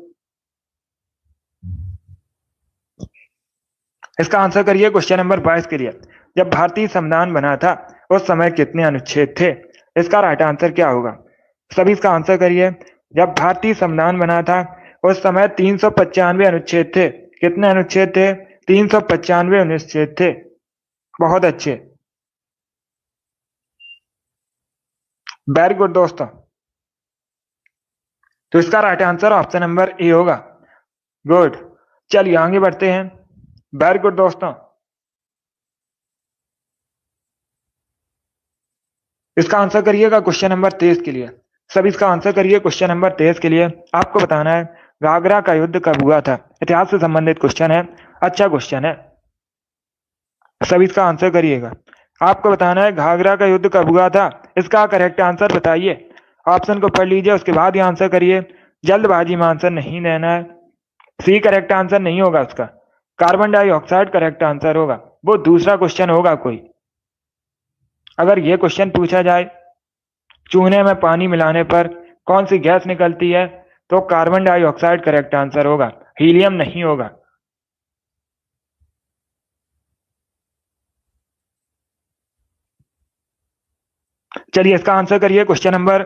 इसका आंसर करिए क्वेश्चन नंबर 22 के लिए। जब भारतीय संविधान बना था उस समय कितने अनुच्छेद थे? इसका राइट आंसर क्या होगा? सभी इसका आंसर करिए। जब भारतीय संविधान बना था उस समय 395 अनुच्छेद थे। कितने अनुच्छेद थे? 395 अनुच्छेद थे। बहुत अच्छे, वेरी गुड दोस्तों। तो इसका right answer option number A होगा। गुड। चलिए आगे बढ़ते हैं। वेरी गुड दोस्तों। इसका आंसर करिएगा क्वेश्चन नंबर 23 के लिए। सभी इसका आंसर करिए क्वेश्चन नंबर 23 के लिए। आपको बताना है घाघरा का युद्ध कब हुआ था। इतिहास से संबंधित क्वेश्चन है, अच्छा क्वेश्चन है। सभी इसका आंसर करिएगा। आपको बताना है घाघरा का युद्ध कब हुआ था। इसका करेक्ट आंसर बताइए। ऑप्शन को पढ़ लीजिए, उसके बाद ही आंसर करिए। जल्दबाजी में आंसर नहीं देना है। सी करेक्ट आंसर नहीं होगा उसका। कार्बन डाइऑक्साइड करेक्ट आंसर होगा। वो दूसरा क्वेश्चन होगा कोई। अगर ये क्वेश्चन पूछा जाए चूने में पानी मिलाने पर कौन सी गैस निकलती है, तो कार्बन डाइऑक्साइड करेक्ट आंसर होगा, हीलियम नहीं होगा। चलिए इसका आंसर करिए क्वेश्चन नंबर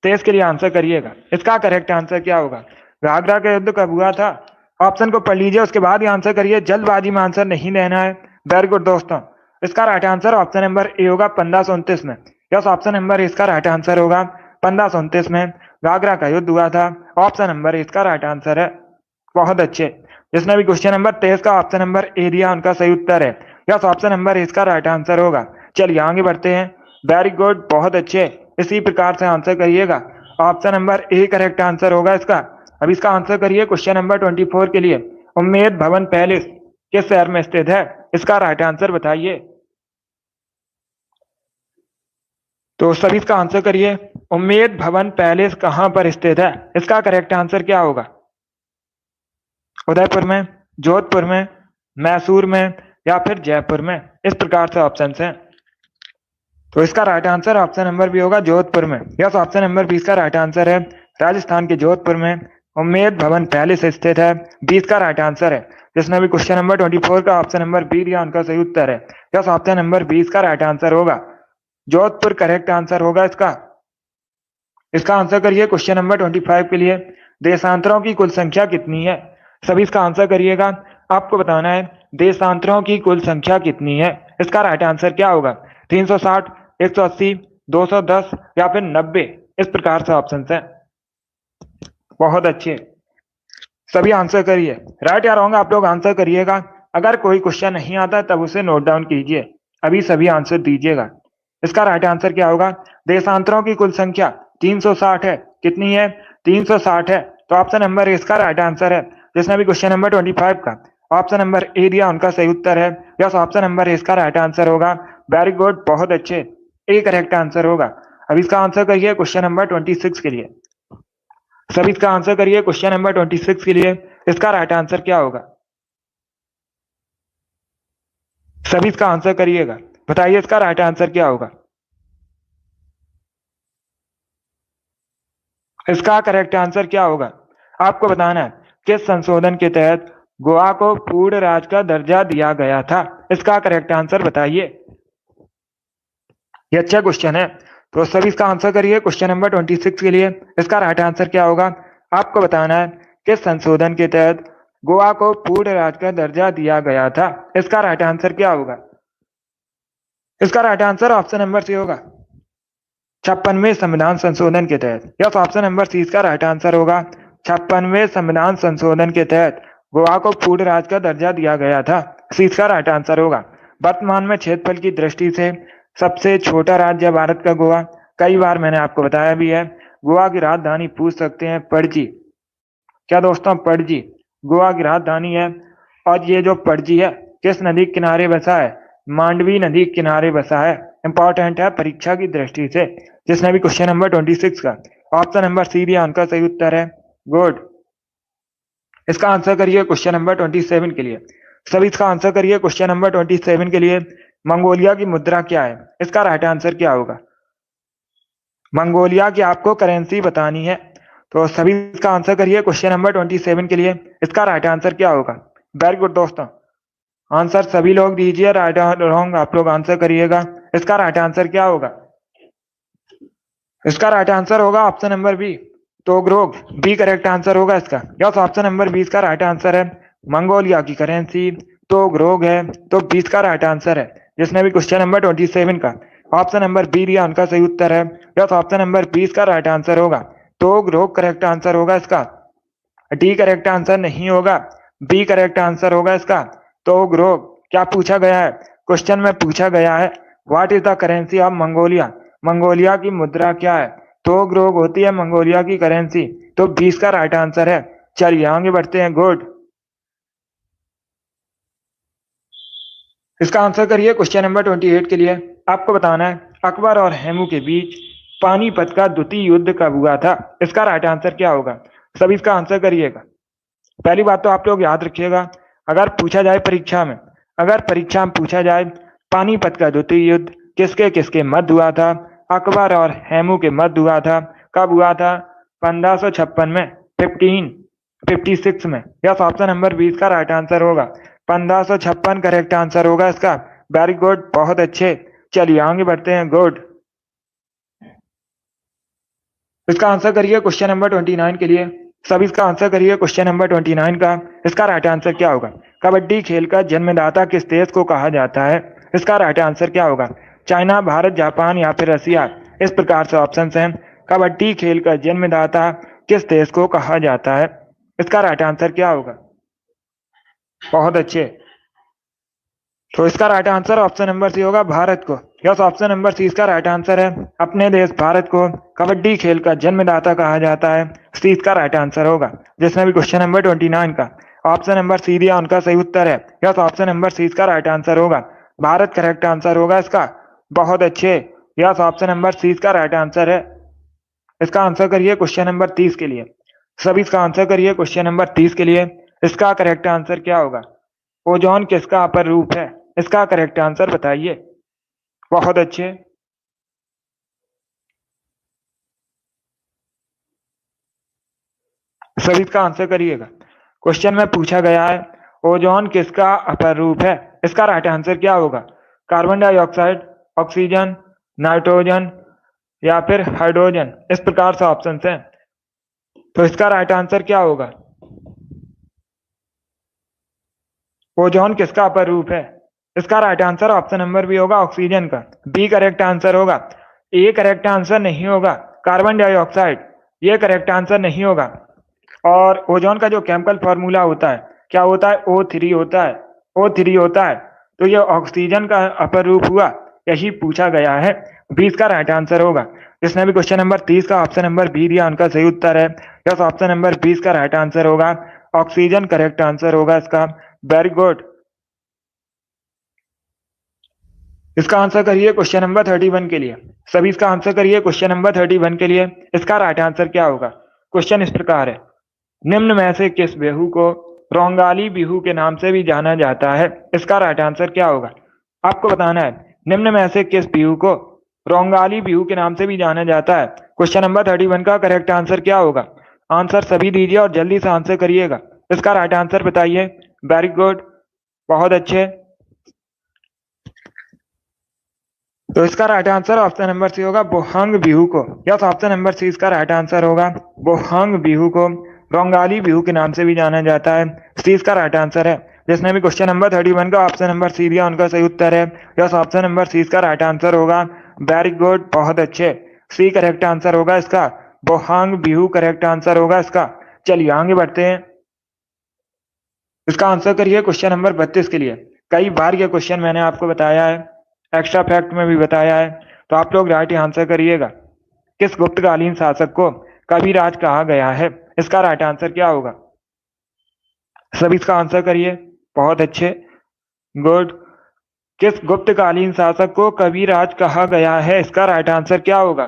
23 के लिए आंसर करिएगा। इसका करेक्ट आंसर क्या होगा? घाघरा का युद्ध कब हुआ था? ऑप्शन को पढ़ लीजिए, उसके बाद ही आंसर करिए। जल्दबाजी में आंसर नहीं देना है। वेरी गुड दोस्तों। इसका right answer option number A होगा 1529 में। यस, ऑप्शन नंबर इसका राइट आंसर होगा। 1529 में घाघरा का युद्ध हुआ था। ऑप्शन नंबर इसका राइट आंसर है। बहुत अच्छे। जिसने भी क्वेश्चन नंबर 23 का ऑप्शन नंबर ए दिया उनका सही उत्तर है। यस, ऑप्शन नंबर इसका राइट आंसर होगा। चलिए आगे बढ़ते हैं। वेरी गुड, बहुत अच्छे। इसी प्रकार से आंसर करिएगा। Option number A correct answer होगा इसका। अब इसका आंसर करिए क्वेश्चन नंबर 24 के लिए। उम्मेद भवन पैलेस किस शहर में स्थित है? इसका राइट आंसर बताइए। तो सभी इसका आंसर करिए। उम्मेद भवन पैलेस कहां पर स्थित है? इसका करेक्ट आंसर क्या होगा? उदयपुर में, जोधपुर में, मैसूर में या फिर जयपुर में। इस प्रकार से ऑप्शन हैं। तो इसका right answer option number B होगा, जोधपुर में। यस, ऑप्शन नंबर 20 का राइट आंसर है। राजस्थान के जोधपुर में उम्मेद भवन पैलेस स्थित है। 20 का राइट आंसर है। जिसने भी क्वेश्चन नंबर 24 का ऑप्शन नंबर बी दिया उनका सही उत्तर है। यस, ऑप्शन नंबर 20 का राइट आंसर होगा। जोधपुर करेक्ट आंसर होगा इसका। इसका आंसर करिए क्वेश्चन नंबर 25 के लिए। देशांतरों की कुल संख्या कितनी है? सभी इसका आंसर करिएगा। आपको बताना है देशांतरों की कुल संख्या कितनी है। इसका राइट आंसर क्या होगा? 360, 180, 210 या फिर 90। इस प्रकार से ऑप्शन है। बहुत अच्छे, सभी आंसर करिए। राइट या रॉन्ग आप लोग आंसर करिएगा। अगर कोई क्वेश्चन नहीं आता तब उसे नोट डाउन कीजिए। अभी सभी आंसर दीजिएगा। इसका राइट आंसर क्या होगा? देशांतरों की कुल संख्या 360 है। कितनी है? 360 है। तो ऑप्शन नंबर इसका राइट आंसर है। जिसने भी क्वेश्चन नंबर 25 का ऑप्शन नंबर ए दिया उनका सही उत्तर है। यस, ऑप्शन नंबर इसका राइट आंसर होगा। वेरी गुड, बहुत अच्छे। ए करेक्ट आंसर होगा। अब इसका आंसर करिए क्वेश्चन नंबर 26 के लिए। सभी इसका आंसर करिए क्वेश्चन नंबर 26 के लिए। इसका राइट आंसर क्या होगा? सभी इसका आंसर करिएगा। बताइए इसका राइट आंसर क्या होगा। इसका करेक्ट आंसर क्या होगा आपको बताना है। किस संशोधन के तहत गोवा को पूर्ण राज्य का दर्जा दिया गया था? इसका करेक्ट आंसर बताइए। ये अच्छा क्वेश्चन है, तो सभी इसका आंसर करिए। क्वेश्चन नंबर 26 के लिए इसका राइट आंसर क्या होगा आपको बताना है। किस संशोधन के तहत गोवा को पूर्ण राज्य का दर्जा दिया गया था? इसका राइट आंसर क्या होगा? इसका right answer option number C होगा, 56वें संविधान संशोधन के तहत। यस, ऑप्शन नंबर सी इसका राइट आंसर होगा। 56वें संविधान संशोधन के तहत गोवा को पूर्ण राज्य का दर्जा दिया गया था। सी इसका राइट आंसर होगा। वर्तमान में क्षेत्रफल की दृष्टि से सबसे छोटा राज्य भारत का गोवा। कई बार मैंने आपको बताया भी है। गोवा की राजधानी पूछ सकते हैं पणजी। क्या दोस्तों? पणजी गोवा की राजधानी है। और ये जो पणजी है किस नदी के किनारे बसा है? मांडवी नदी के किनारे बसा है। इंपॉर्टेंट है परीक्षा की दृष्टि से। जिसने भी क्वेश्चन नंबर 26 का ऑप्शन नंबर सी दिया उनका सही उत्तर है। गुड। इसका आंसर करिए क्वेश्चन नंबर 27 के लिए। सभी इसका आंसर करिए क्वेश्चन नंबर 27 के लिए। मंगोलिया की मुद्रा क्या है? इसका राइट आंसर क्या होगा? मंगोलिया की आपको करेंसी बतानी है, तो सभी इसका आंसर करिए क्वेश्चन नंबर 27 के लिए। इसका राइट आंसर क्या होगा? वेरी गुड दोस्तों, आंसर सभी लोग दीजिए। राइट और रॉन्ग आप लोग आंसर करिएगा। इसका राइट आंसर क्या होगा? इसका राइट आंसर होगा option number B, togrog. B correct answer होगा इसका। यस, ऑप्शन नंबर 20 का राइट आंसर है। मंगोलिया की करेंसी तोगरोग है, तो 20 का राइट आंसर है। जिसने भी क्वेश्चन नंबर 27 का ऑप्शन नंबर बी दिया उनका सही उत्तर है। यस, ऑप्शन नंबर 20 का राइट आंसर होगा। तोगरोग करेक्ट आंसर होगा इसका। डी करेक्ट आंसर नहीं होगा, बी करेक्ट आंसर होगा इसका। तोगरोग। क्या पूछा गया है क्वेश्चन में? पूछा गया है what is the currency of Mongolia? Mongolia की मुद्रा क्या है? तोगरोग होती है मंगोलिया की करेंसी, तो 20 का राइट आंसर है। चलिए आगे बढ़ते हैं। गुड। इसका आंसर करिए क्वेश्चन नंबर 28 के लिए। आपको बताना है अकबर और हेमू के बीच पानीपत का द्वितीय युद्ध कब हुआ था? इसका राइट आंसर क्या होगा? सभी इसका आंसर करिएगा। पहली बात तो आप लोग याद रखिएगा, अगर पूछा जाए परीक्षा में, अगर परीक्षा में पूछा जाए पानीपत का द्वितीय युद्ध किसके किसके मध्य हुआ था? अकबर और हेमू के मध्य हुआ था। कब हुआ था? 1556 में, 1556 में। यस, ऑप्शन नंबर 20 का राइट आंसर होगा। 1556 करेक्ट आंसर होगा इसका। वेरी गुड, बहुत अच्छे। चलिए आगे बढ़ते हैं। गुड। इसका आंसर करिए क्वेश्चन नंबर 29 के लिए। सभी इसका आंसर करिए क्वेश्चन नंबर 29 का। इसका राइट आंसर क्या होगा? कबड्डी खेल का जन्मदाता किस देश को कहा जाता है? इसका राइट आंसर क्या होगा? चाइना, भारत, जापान या फिर रसिया? इस प्रकार से ऑप्शन हैं। कबड्डी खेल का जन्मदाता किस देश को कहा जाता है? इसका राइट आंसर क्या होगा? बहुत अच्छे। तो इसका right answer option number C होगा, भारत को। यस, ऑप्शन नंबर सी इसका राइट आंसर है। अपने देश भारत को कबड्डी खेल का जन्मदाता कहा जाता है। सी इसका राइट आंसर होगा। जिसने भी क्वेश्चन नंबर 29 का ऑप्शन नंबर सी दिया उनका सही उत्तर है। यस, ऑप्शन नंबर सी इसका राइट आंसर होगा। भारत करेक्ट आंसर होगा इसका। बहुत अच्छे। यस, ऑप्शन नंबर सी इसका राइट आंसर है। इसका आंसर करिए क्वेश्चन नंबर 30 के लिए। सभी इसका आंसर करिए क्वेश्चन नंबर 30 के लिए। इसका करेक्ट आंसर क्या होगा? ओजोन किसका अपर रूप है? इसका करेक्ट आंसर बताइए। बहुत अच्छे। सभी इसका आंसर करिएगा। क्वेश्चन में पूछा गया है ओजोन किसका अपर रूप है? इसका राइट आंसर क्या होगा? कार्बन डाइऑक्साइड, ऑक्सीजन, नाइट्रोजन या फिर हाइड्रोजन? इस प्रकार से ऑप्शन हैं। तो इसका राइट आंसर क्या होगा? ओजोन किसका अपर रूप है? इसका right answer option number B होगा, ऑक्सीजन का। बी करेक्ट आंसर होगा। ए करेक्ट आंसर नहीं होगा, कार्बन डाइऑक्साइड ये करेक्ट आंसर नहीं होगा। और ओजोन का जो केमिकल फॉर्मूला होता है क्या होता है? O3 होता है। O3 होता है। तो ये ऑक्सीजन का अपर रूप हुआ, यही पूछा गया है। 20 का राइट आंसर होगा। जिसने भी क्वेश्चन नंबर 30 का ऑप्शन नंबर बी दिया उनका सही उत्तर है। यस, ऑप्शन नंबर 20 का राइट आंसर होगा। ऑक्सीजन करेक्ट आंसर होगा इसका। Very good. इसका आंसर करिए क्वेश्चन नंबर 31 के लिए। सभी इसका आंसर करिए क्वेश्चन नंबर 31 के लिए। इसका राइट आंसर क्या होगा? क्वेश्चन इस प्रकार है, निम्न में से किस बिहू को रोंगाली बिहू के नाम से भी जाना जाता है? इसका राइट आंसर क्या होगा? आपको बताना है निम्न में से किस बिहू को रोंगाली बिहू के नाम से भी जाना जाता है। क्वेश्चन नंबर 31 का करेक्ट आंसर क्या होगा? आंसर सभी दीजिए और जल्दी से आंसर करिएगा। इसका राइट आंसर बताइए। वेरी गुड, बहुत अच्छे। तो इसका right answer option number C होगा बोहांग बिहू को। यस, ऑप्शन नंबर सी इसका राइट आंसर होगा। बोहांग बिहू को रोंगाली बिहू के नाम से भी जाना जाता है। सी इसका राइट आंसर है। जिसने भी क्वेश्चन नंबर 31 का ऑप्शन नंबर सी दिया उनका सही उत्तर है। यस, ऑप्शन नंबर सी इसका राइट आंसर होगा। वेरी गुड, बहुत अच्छे। सी करेक्ट आंसर होगा इसका। बोहांग बिहू करेक्ट आंसर होगा इसका। चलिए आगे बढ़ते हैं। इसका आंसर करिए क्वेश्चन नंबर 32 के लिए। कई बार ये क्वेश्चन मैंने आपको बताया है, एक्स्ट्रा फैक्ट में भी बताया है, तो आप लोग राइट आंसर करिएगा। किस गुप्तकालीन शासक को कविराज कहा गया है? इसका राइट आंसर क्या होगा? सभी इसका आंसर करिए। बहुत अच्छे, गुड। किस गुप्तकालीन शासक को कविराज कहा गया है? इसका राइट आंसर क्या होगा?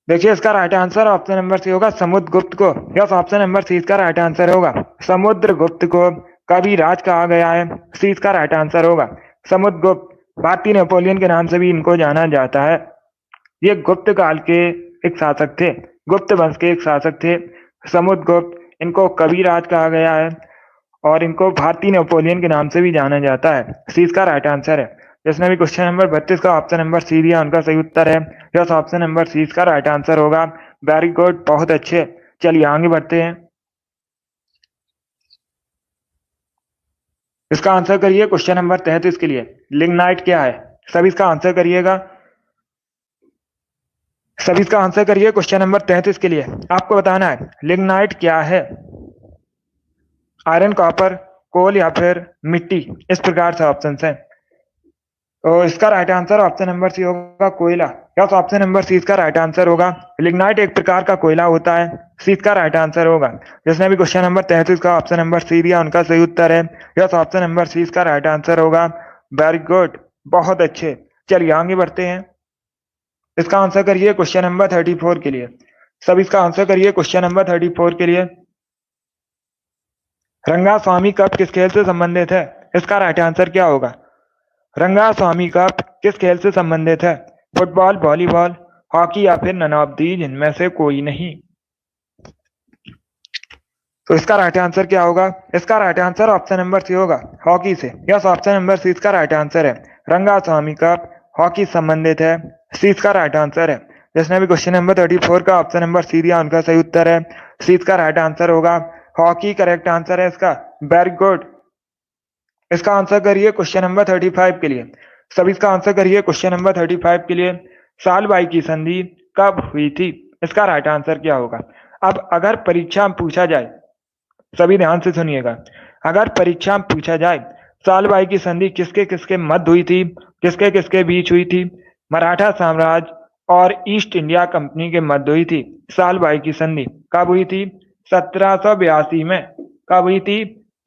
देखिए इसका right answer option number C होगा समुद्रगुप्त को। यस, ऑप्शन नंबर सी इसका राइट आंसर होगा। समुद्रगुप्त को कविराज कहा गया है। सी इसका राइट आंसर होगा। समुद्रगुप्त भारतीय नेपोलियन के नाम से भी इनको जाना जाता है। ये गुप्त काल के एक शासक थे, गुप्त वंश के एक शासक थे समुद्रगुप्त। इनको कविराज कहा गया है और इनको भारतीय नेपोलियन के नाम से भी जाना जाता है। सी इसका राइट आंसर है। जिसने भी क्वेश्चन नंबर 32 का ऑप्शन नंबर सी दिया उनका सही उत्तर है। यस, ऑप्शन नंबर सी इसका राइट आंसर होगा। वेरी गुड, बहुत अच्छे। चलिए आगे बढ़ते हैं। इसका आंसर करिए क्वेश्चन नंबर 33 के लिए। लिग्नाइट क्या है? सभी इसका आंसर करिएगा। सभी इसका आंसर करिए क्वेश्चन नंबर 33 के लिए। आपको बताना है लिग्नाइट क्या है। आयरन, कॉपर, कोल या फिर मिट्टी, इस प्रकार से ऑप्शन है। तो इसका right answer option number C होगा कोयला। यस, ऑप्शन नंबर सी इसका राइट आंसर होगा। लिग्नाइट एक प्रकार का कोयला होता है। सी इसका राइट आंसर होगा। जिसने भी क्वेश्चन नंबर 33 का ऑप्शन नंबर सी दिया उनका सही उत्तर है। यस, ऑप्शन नंबर सी इसका राइट आंसर होगा। वेरी गुड, बहुत अच्छे। चलिए आगे बढ़ते हैं। इसका आंसर करिए क्वेश्चन नंबर 34 के लिए। सब इसका आंसर करिए क्वेश्चन नंबर 34 के लिए। रंगा स्वामी कप किस खेल से संबंधित है? इसका राइट आंसर क्या होगा? रंगा स्वामी कप किस खेल से संबंधित है? फुटबॉल, वॉलीबॉल, हॉकी या फिर नन ऑफ दीज इनमें से कोई नहीं। तो इसका राइट आंसर क्या होगा? इसका right answer option number C होगा हॉकी से। यस, ऑप्शन नंबर सी इसका राइट आंसर है। रंगा स्वामी कप हॉकी संबंधित है। सी इसका राइट आंसर है। जिसने भी क्वेश्चन नंबर 34 का ऑप्शन नंबर सी दिया उनका सही उत्तर है। सी इसका राइट आंसर होगा। हॉकी करेक्ट आंसर है इसका। Very good. इसका आंसर करिए क्वेश्चन नंबर 35 के लिए। सभी इसका आंसर करिए क्वेश्चन नंबर 35 के लिए। साल बाई की संधि कब हुई थी? इसका राइट आंसर क्या होगा? अब अगर परीक्षा में पूछा जाए, सभी ध्यान से सुनिएगा, अगर परीक्षा में पूछा जाए साल बाई की संधि किसके किसके मध्य हुई थी, किसके किसके बीच हुई थी, मराठा साम्राज्य और ईस्ट इंडिया कंपनी के मध्य हुई थी साल बाई की संधि। कब हुई थी? 1782 में। कब हुई थी?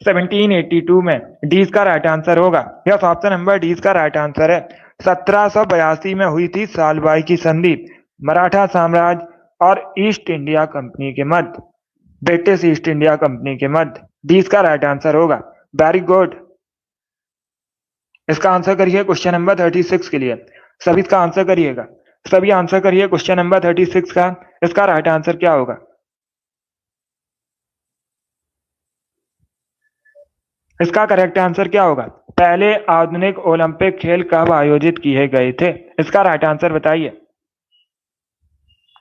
1782 में। डी इसका राइट आंसर होगा। यस, ऑप्शन नंबर डी इसका राइट आंसर है। 1782 में हुई थी साल बाई की संधि मराठा साम्राज्य और ईस्ट इंडिया कंपनी के मध्य, ब्रिटिश ईस्ट इंडिया कंपनी के मध्य। डी इसका राइट आंसर होगा। Very good. इसका आंसर करिए क्वेश्चन नंबर 36 के लिए। सभी इसका आंसर करिएगा। सभी आंसर करिए क्वेश्चन नंबर 36 का। इसका राइट आंसर क्या होगा? इसका करेक्ट आंसर क्या होगा? पहले आधुनिक ओलंपिक खेल कब आयोजित किए गए थे? इसका राइट आंसर बताइए।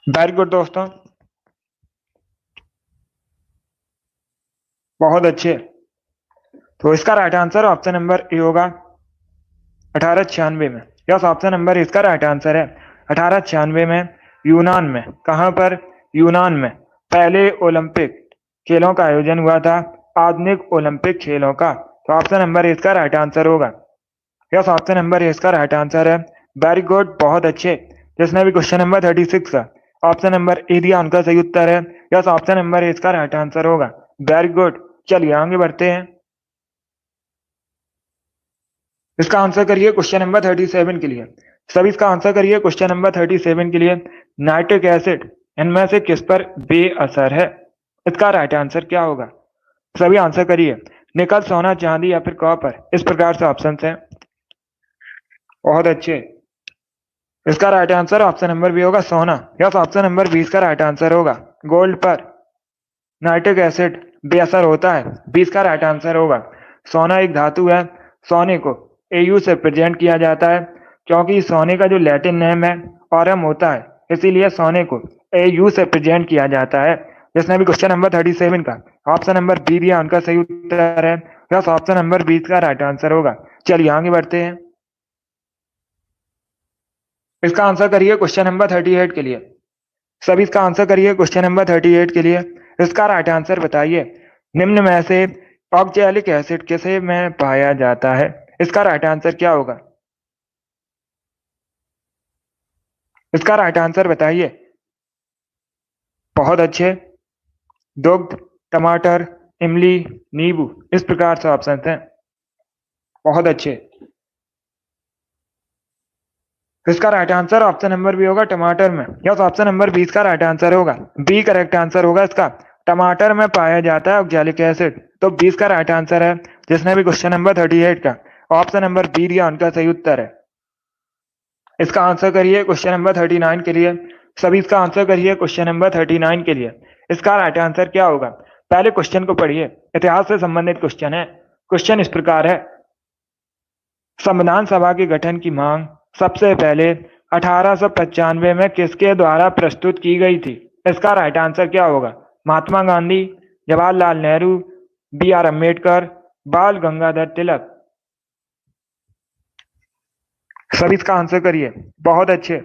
वेरी गुड दोस्तों, बहुत अच्छे। तो इसका right answer option number A होगा 1896 में। यस, ऑप्शन नंबर इसका राइट आंसर है। 1896 में यूनान में। कहां पर? यूनान में पहले ओलंपिक खेलों का आयोजन हुआ था, आधुनिक ओलंपिक खेलों का। तो ऑप्शन नंबर इसका राइट आंसर होगा। यस, ऑप्शन नंबर इसका राइट आंसर है। वेरी गुड, बहुत अच्छे। जिसने भी क्वेश्चन नंबर 36 का ऑप्शन नंबर ए दिया उनका सही उत्तर है। यस, ऑप्शन नंबर इसका राइट आंसर होगा। Very good. चलिए आगे बढ़ते हैं। इसका आंसर करिए क्वेश्चन नंबर 37 के लिए। सभी इसका आंसर करिए क्वेश्चन नंबर 37 के लिए। नाइट्रिक एसिड इनमें से किस पर बेअसर है? इसका राइट आंसर क्या होगा? सभी आंसर करिए। निकल, सोना, चांदी या फिर कॉपर, इस प्रकार से ऑप्शन है। बहुत अच्छे। इसका right answer option number B होगा सोना। यस, ऑप्शन नंबर 20 का राइट आंसर होगा। गोल्ड पर नाइट्रिक एसिड बेअसर होता है, 20 का राइट आंसर होगा। सोना एक धातु है। सोने को एयू से प्रेजेंट किया जाता है क्योंकि सोने का जो लैटिन नेम है ऑरम होता है, इसीलिए सोने को एयू से प्रेजेंट किया जाता है। जिसने भी क्वेश्चन नंबर 37 का ऑप्शन नंबर बी दिया उनका सही उत्तर है। यस, ऑप्शन नंबर 20 का राइट आंसर होगा। चलिए आगे बढ़ते हैं। इसका आंसर करिए क्वेश्चन नंबर 38 के लिए। सभी इसका आंसर करिए क्वेश्चन नंबर 38 के लिए। इसका राइट आंसर बताइए। निम्न में से ऑक्जेलिक एसिड किसे में पाया जाता है? इसका राइट आंसर क्या होगा? इसका राइट आंसर बताइए। बहुत अच्छे। दुग्ध, टमाटर, इमली, नींबू, इस प्रकार से ऑप्शन हैं। बहुत अच्छे। इसका right answer option number B होगा टमाटर में। यस, ऑप्शन नंबर 20 का राइट आंसर होगा। बी करेक्ट आंसर होगा इसका। टमाटर में पाया जाता है ऑक्जेलिक एसिड, तो 20 का राइट आंसर है। जिसने भी क्वेश्चन नंबर 38 का ऑप्शन नंबर बी दिया उनका सही उत्तर है। इसका आंसर करिए क्वेश्चन नंबर 39 के लिए। सभी इसका आंसर करिए क्वेश्चन नंबर 39 के लिए। इसका राइट आंसर क्या होगा? पहले क्वेश्चन को पढ़िए, इतिहास से संबंधित क्वेश्चन है। क्वेश्चन इस प्रकार है, संविधान सभा के गठन की मांग सबसे पहले 1895 में किसके द्वारा प्रस्तुत की गई थी? इसका राइट आंसर क्या होगा? महात्मा गांधी, जवाहरलाल नेहरू, बी आर अम्बेडकर, बाल गंगाधर तिलक। सभी इसका आंसर करिए। बहुत अच्छे।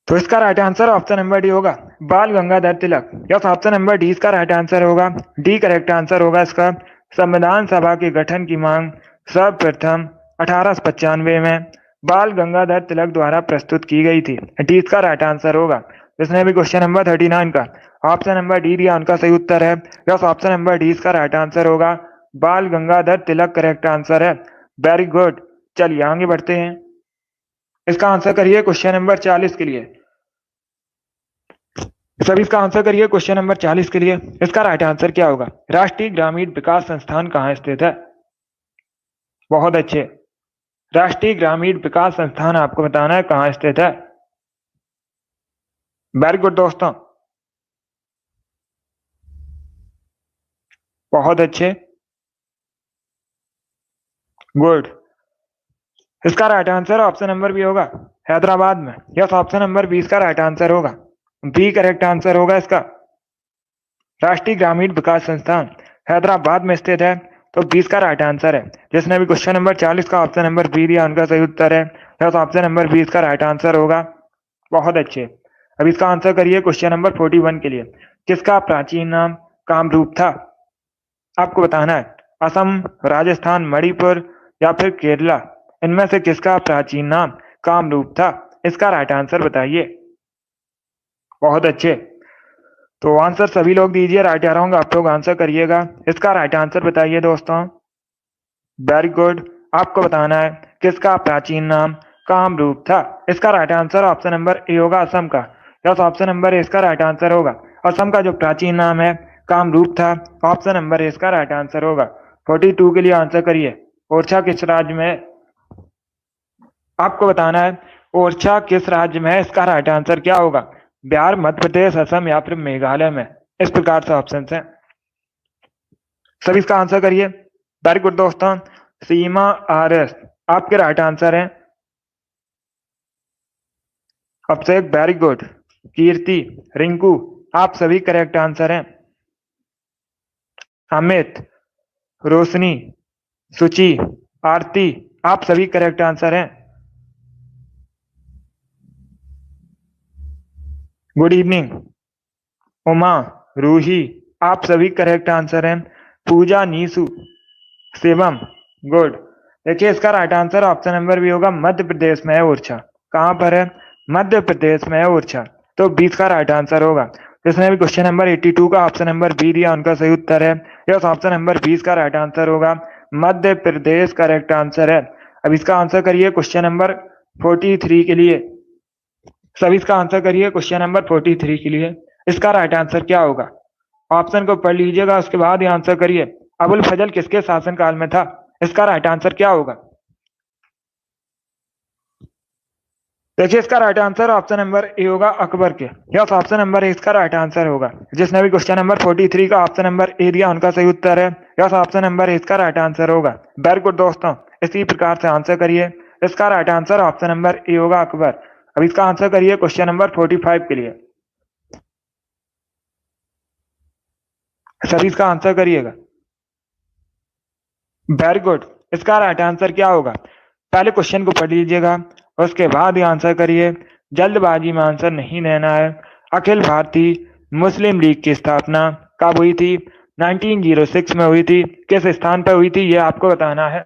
तो इसका right answer option number D होगा, बाल Gangadhar Tilak. Yes, option number D इसका राइट आंसर होगा। डी करेक्ट आंसर होगा इसका। संविधान सभा के गठन की मांग सर्वप्रथम 1895 में बाल गंगाधर तिलक द्वारा प्रस्तुत की गई थी। डी इसका राइट आंसर होगा। जिसने भी क्वेश्चन नंबर 39 का ऑप्शन नंबर डी दिया उनका सही उत्तर है। यस, ऑप्शन नंबर डी इसका राइट आंसर होगा। बाल गंगाधर तिलक करेक्ट आंसर है। Very good. चलिए आगे बढ़ते हैं। इसका आंसर करिए क्वेश्चन नंबर 40 के लिए। सभी इसका आंसर करिए क्वेश्चन नंबर 40 के लिए। इसका राइट आंसर क्या होगा? राष्ट्रीय ग्रामीण विकास संस्थान कहाँ स्थित है? बहुत अच्छे। राष्ट्रीय ग्रामीण विकास संस्थान आपको बताना है कहाँ स्थित है। वेरी गुड दोस्तों, बहुत अच्छे। गुड। इसका right answer option number B होगा, हैदराबाद में। यस, ऑप्शन नंबर 20 का राइट आंसर होगा। बी करेक्ट आंसर होगा इसका। राष्ट्रीय ग्रामीण विकास संस्थान हैदराबाद में स्थित है, तो 20 का राइट आंसर है। जिसने भी क्वेश्चन नंबर 40 का ऑप्शन नंबर बी दिया उनका सही उत्तर है। यस, ऑप्शन नंबर 20 का राइट आंसर होगा। बहुत अच्छे। अब इसका आंसर करिए क्वेश्चन नंबर 41 के लिए। किसका प्राचीन नाम कामरूप था? आपको बताना है। असम, राजस्थान, मणिपुर या फिर केरला, इनमें से किसका प्राचीन नाम कामरूप था? इसका राइट आंसर बताइए। बहुत अच्छे। तो आंसर सभी लोग दीजिए, राइट आ रहा हूँ आप लोग आंसर करिएगा। इसका राइट आंसर बताइए दोस्तों। Very good. आपको बताना है किसका प्राचीन नाम कामरूप था। इसका right answer option number A होगा, असम का। यस, ऑप्शन नंबर ए इसका राइट आंसर होगा। असम का जो प्राचीन नाम है कामरूप था। ऑप्शन नंबर ए इसका राइट आंसर होगा। 42 के लिए आंसर करिए। ओरछा किस राज्य में है? आपको बताना है ओरछा किस राज्य में है। इसका राइट आंसर क्या होगा? बिहार, मध्य प्रदेश, असम या फिर मेघालय में। इस प्रकार से ऑप्शन है। सभी इसका आंसर करिए। वेरी गुड दोस्तों। सीमा आर एस आपके राइट आंसर है। अभिषेक वेरी गुड। कीर्ति, रिंकू, आप सभी करेक्ट आंसर हैं। अमित, रोशनी, सुचि, आरती, आप सभी करेक्ट आंसर हैं। Good evening. उमा, रूही, आप सभी करेक्ट आंसर हैं। पूजा, नीसू, शिवम, गुड। देखिए इसका right answer option number B होगा, मध्य प्रदेश में है ओरछा। कहाँ पर है? मध्य प्रदेश में है ओरछा, तो 20 का राइट आंसर होगा। जिसने भी क्वेश्चन नंबर 82 का ऑप्शन नंबर बी दिया उनका सही उत्तर है। यस, ऑप्शन नंबर 20 का राइट आंसर होगा। मध्य प्रदेश करेक्ट आंसर है। अब इसका आंसर करिए क्वेश्चन नंबर 43 के लिए। सभी इसका आंसर करिए क्वेश्चन नंबर 43 के लिए। इसका राइट आंसर क्या होगा? ऑप्शन को पढ़ लीजिएगा, उसके बाद ही आंसर करिए। अबुल फजल किसके शासनकाल में था? इसका राइट आंसर क्या होगा? देखिए इसका right answer option number A होगा अकबर के। यस, ऑप्शन नंबर ए इसका राइट आंसर होगा। जिसने भी क्वेश्चन नंबर 43 का ऑप्शन नंबर ए दिया उनका सही उत्तर है। यस, ऑप्शन नंबर ए इसका राइट आंसर होगा। वेरी गुड दोस्तों, इसी प्रकार से आंसर करिए। इसका right answer option number A होगा अकबर। अब इसका आंसर करिए क्वेश्चन नंबर 45 के लिए। सभी इसका आंसर करिएगा। वेरी गुड, इसका राइट आंसर क्या होगा? पहले क्वेश्चन को पढ़ लीजिएगा, उसके बाद ही आंसर करिए। जल्दबाजी में आंसर नहीं देना है। अखिल भारतीय मुस्लिम लीग की स्थापना कब हुई थी? 1906 में हुई थी। किस स्थान पर हुई थी ये आपको बताना है।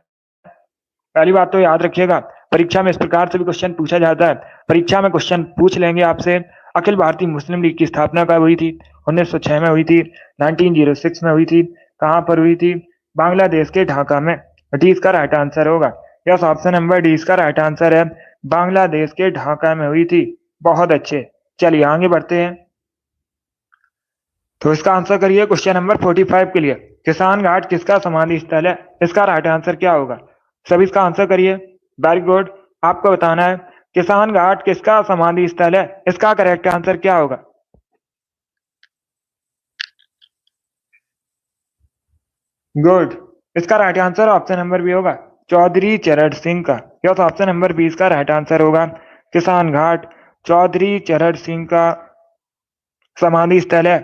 पहली बात तो याद रखिएगा, परीक्षा में इस प्रकार से भी क्वेश्चन पूछा जाता है। परीक्षा में क्वेश्चन पूछ लेंगे आपसे, अखिल भारतीय मुस्लिम लीग की स्थापना कब हुई थी? 1906 में हुई थी। 1906 में हुई थी। कहाँ पर हुई थी? बांग्लादेश के ढाका में। डी इसका राइट आंसर होगा। यस, ऑप्शन नंबर डी इसका राइट आंसर है। बांग्लादेश के ढाका में हुई थी। बहुत अच्छे, चलिए आगे बढ़ते हैं। तो इसका आंसर करिए क्वेश्चन नंबर 45 के लिए। किसान घाट किसका समाधि स्थल है? इसका राइट आंसर क्या होगा? सभी इसका आंसर करिए। वेरी गुड, आपको बताना है किसान घाट किसका समाधि स्थल है। इसका करेक्ट आंसर क्या होगा? गुड, इसका right answer option number B होगा, चौधरी चरण सिंह का। यस, ऑप्शन नंबर बी इसका राइट आंसर होगा। किसान घाट चौधरी चरण सिंह का समाधि स्थल है,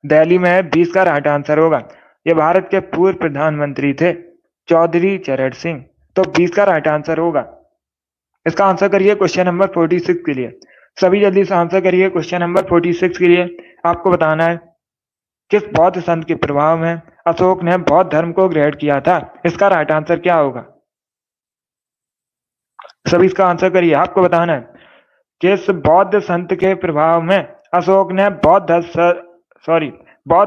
दिल्ली में है। 20 का राइट आंसर होगा। ये भारत के पूर्व प्रधानमंत्री थे, चौधरी चरण सिंह। तो 20 का राइट आंसर होगा। इसका आंसर करिए क्वेश्चन नंबर 46 के लिए। सभी जल्दी से आंसर करिए क्वेश्चन नंबर 46 के लिए। आपको बताना है किस बौद्ध संत के प्रभाव में अशोक ने बौद्ध धर्म को ग्रहण किया था। इसका राइट आंसर क्या होगा? सभी इसका आंसर करिए। आपको बताना है किस बौद्ध संत के प्रभाव में अशोक ने बौद्ध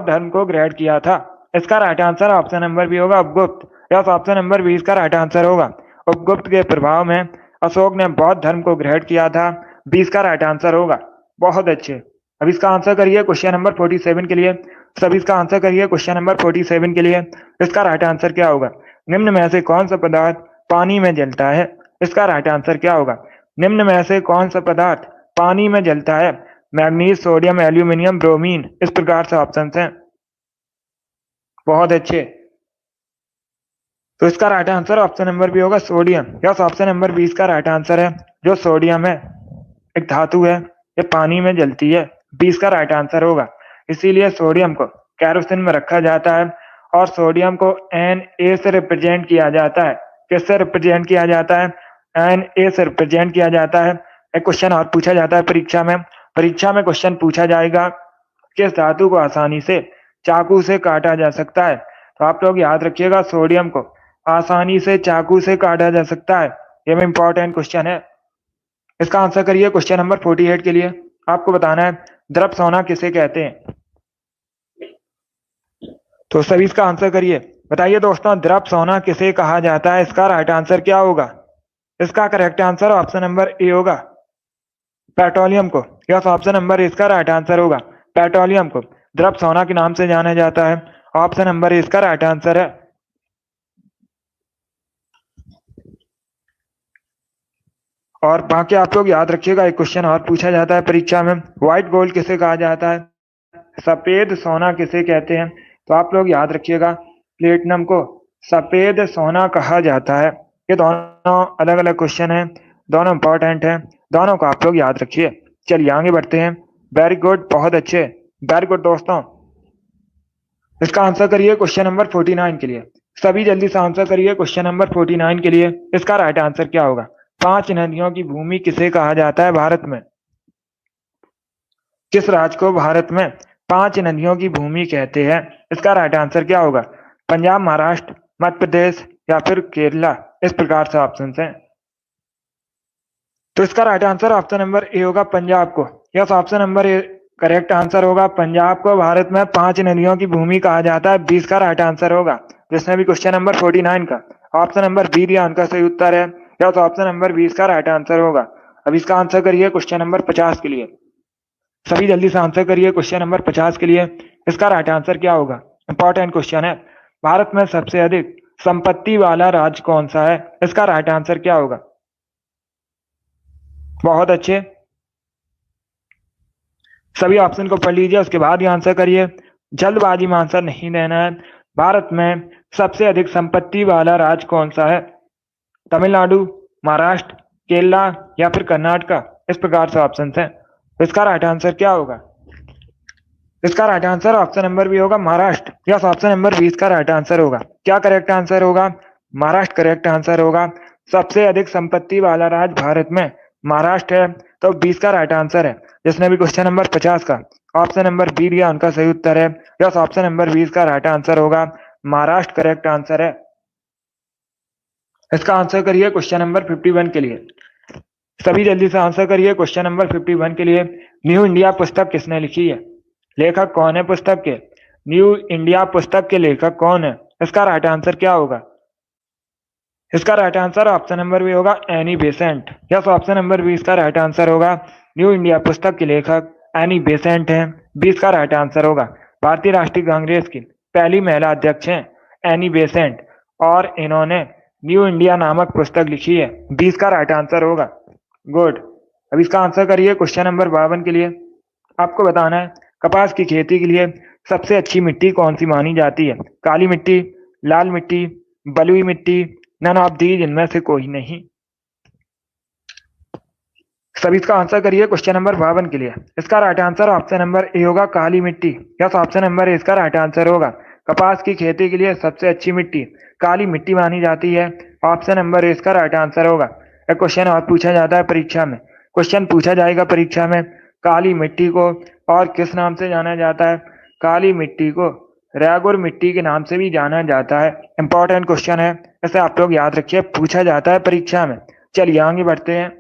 धर्म को ग्रहण किया था। इसका right answer option number B होगा, Upagupta. Yes, option number B इसका राइट आंसर होगा। उपगुप्त के प्रभाव में अशोक ने बौद्ध धर्म को ग्रहण किया था। 20 का राइट आंसर होगा। बहुत अच्छे, अब इसका आंसर करिए क्वेश्चन नंबर 47 के लिए। सभी इसका आंसर करिए क्वेश्चन नंबर 47 के लिए। इसका राइट आंसर क्या होगा? निम्न में से कौन सा पदार्थ पानी में जलता है? इसका राइट आंसर क्या होगा? निम्न में से कौन सा पदार्थ पानी में जलता है? Manganese, sodium, aluminium, bromine. इस प्रकार से ऑप्शन हैं। बहुत अच्छे, तो इसका right answer option number B होगा, sodium. Yes, option number B इसका राइट आंसर है। जो सोडियम है एक धातु है, ये पानी में जलती है। 20 का राइट आंसर होगा। इसीलिए सोडियम को कैरोसिन में रखा जाता है और सोडियम को Na से रिप्रेजेंट किया जाता है। किससे रिप्रेजेंट किया जाता है? Na से रिप्रेजेंट किया जाता है। एक क्वेश्चन और पूछा जाता है परीक्षा में। परीक्षा में क्वेश्चन पूछा जाएगा किस धातु को आसानी से चाकू से काटा जा सकता है। तो आप लोग याद रखिएगा, सोडियम को आसानी से चाकू से काटा जा सकता है। ये में इंपॉर्टेंट क्वेश्चन है। इसका आंसर करिए क्वेश्चन नंबर 48 के लिए। आपको बताना है द्रव सोना किसे कहते हैं। तो सभी इसका आंसर करिए। बताइए दोस्तों, द्रव सोना किसे कहा जाता है? इसका राइट आंसर क्या होगा? इसका correct answer option number A होगा, पेट्रोलियम को। यस, ऑप्शन नंबर ए इसका राइट आंसर होगा। पेट्रोलियम को द्रव सोना के नाम से जाना जाता है। ऑप्शन नंबर ए इसका राइट आंसर है। और बाकी आप लोग याद रखिएगा, एक क्वेश्चन और पूछा जाता है परीक्षा में, व्हाइट गोल्ड किसे कहा जाता है? सफेद सोना किसे कहते हैं? तो आप लोग याद रखिएगा, प्लेटिनम को सफेद सोना कहा जाता है। ये दोनों अलग अलग क्वेश्चन हैं, दोनों इंपॉर्टेंट हैं, दोनों को आप लोग याद रखिए। चलिए आगे बढ़ते हैं। वेरी गुड, बहुत अच्छे, वेरी गुड दोस्तों। इसका आंसर करिए क्वेश्चन नंबर 49 के लिए। सभी जल्दी से आंसर करिए क्वेश्चन नंबर 49 के लिए। इसका राइट आंसर क्या होगा? 5 नदियों की भूमि किसे कहा जाता है भारत में? किस राज्य को भारत में 5 नदियों की भूमि कहते हैं? इसका राइट आंसर क्या होगा? पंजाब, महाराष्ट्र, मध्य प्रदेश या फिर केरला। इस प्रकार से ऑप्शन हैं। तो इसका right answer option number A होगा, पंजाब को। Yes, option number A correct answer होगा। पंजाब को भारत में 5 नदियों की भूमि कहा जाता है। 20 का राइट आंसर होगा। जिसने भी क्वेश्चन नंबर 49 का ऑप्शन नंबर बी दिया उनका सही उत्तर है। यस, ऑप्शन नंबर 20 का राइट आंसर होगा। अब इसका आंसर करिए क्वेश्चन नंबर 50 के लिए। सभी जल्दी से आंसर करिए क्वेश्चन नंबर 50 के लिए। इसका राइट आंसर क्या होगा? इंपॉर्टेंट क्वेश्चन है। भारत में सबसे अधिक संपत्ति वाला राज्य कौन सा है? इसका राइट आंसर क्या होगा? बहुत अच्छे। सभी ऑप्शन को पढ़ लीजिए, उसके बाद ही आंसर करिए। जल्दबाजी में आंसर नहीं देना है। भारत में सबसे अधिक संपत्ति वाला राज्य कौन सा है? तमिलनाडु, महाराष्ट्र, केरला या फिर कर्नाटका? इस प्रकार से ऑप्शन है। इसका राइट आंसर क्या होगा? इसका right answer option number B होगा, महाराष्ट्र। यस, ऑप्शन नंबर 20 का राइट आंसर होगा। क्या करेक्ट आंसर होगा? महाराष्ट्र करेक्ट आंसर होगा। सबसे अधिक संपत्ति वाला राज्य भारत में महाराष्ट्र है, तो 20 का राइट आंसर है। जिसने भी क्वेश्चन नंबर 50 का ऑप्शन नंबर बी दिया, उनका सही उत्तर है। यस, ऑप्शन नंबर 20 का राइट आंसर होगा, महाराष्ट्र करेक्ट आंसर है। इसका आंसर करिए क्वेश्चन नंबर 51 के लिए। सभी जल्दी से आंसर करिए क्वेश्चन नंबर 51 के लिए। न्यू इंडिया पुस्तक किसने लिखी है? लेखक कौन है पुस्तक के? न्यू इंडिया पुस्तक के लेखक कौन है? इसका राइट आंसर क्या होगा? इसका right answer option number B होगा, Annie Besant. Yes, option number 20 का राइट आंसर होगा। न्यू इंडिया पुस्तक के लेखक एनी बेसेंट हैं। 20 का राइट आंसर होगा। भारतीय राष्ट्रीय कांग्रेस की पहली महिला अध्यक्ष हैं एनी बेसेंट, और इन्होंने न्यू इंडिया नामक पुस्तक लिखी है। 20 का राइट आंसर होगा। गुड। अब इसका आंसर करिए क्वेश्चन नंबर 52 के लिए। आपको बताना है कपास की खेती के लिए सबसे अच्छी मिट्टी कौन सी मानी जाती है? काली मिट्टी, लाल मिट्टी, बलुई मिट्टी, नन ऑफ दीज, इनमें से कोई नहीं। सभी इसका आंसर करिए क्वेश्चन नंबर 52 के लिए। इसका right answer option number A होगा, काली मिट्टी। यस, ऑप्शन नंबर ए इसका राइट आंसर होगा। कपास की खेती के लिए सबसे अच्छी मिट्टी काली मिट्टी मानी जाती है। ऑप्शन नंबर ए इसका राइट आंसर होगा। एक क्वेश्चन और पूछा जाता है परीक्षा में, क्वेश्चन पूछा जाएगा परीक्षा में, काली मिट्टी को और किस नाम से जाना जाता है? काली मिट्टी को रेगुर मिट्टी के नाम से भी जाना जाता है। इंपॉर्टेंट क्वेश्चन है, इसे आप लोग याद रखिए, पूछा जाता है परीक्षा में। चलिए आगे बढ़ते हैं।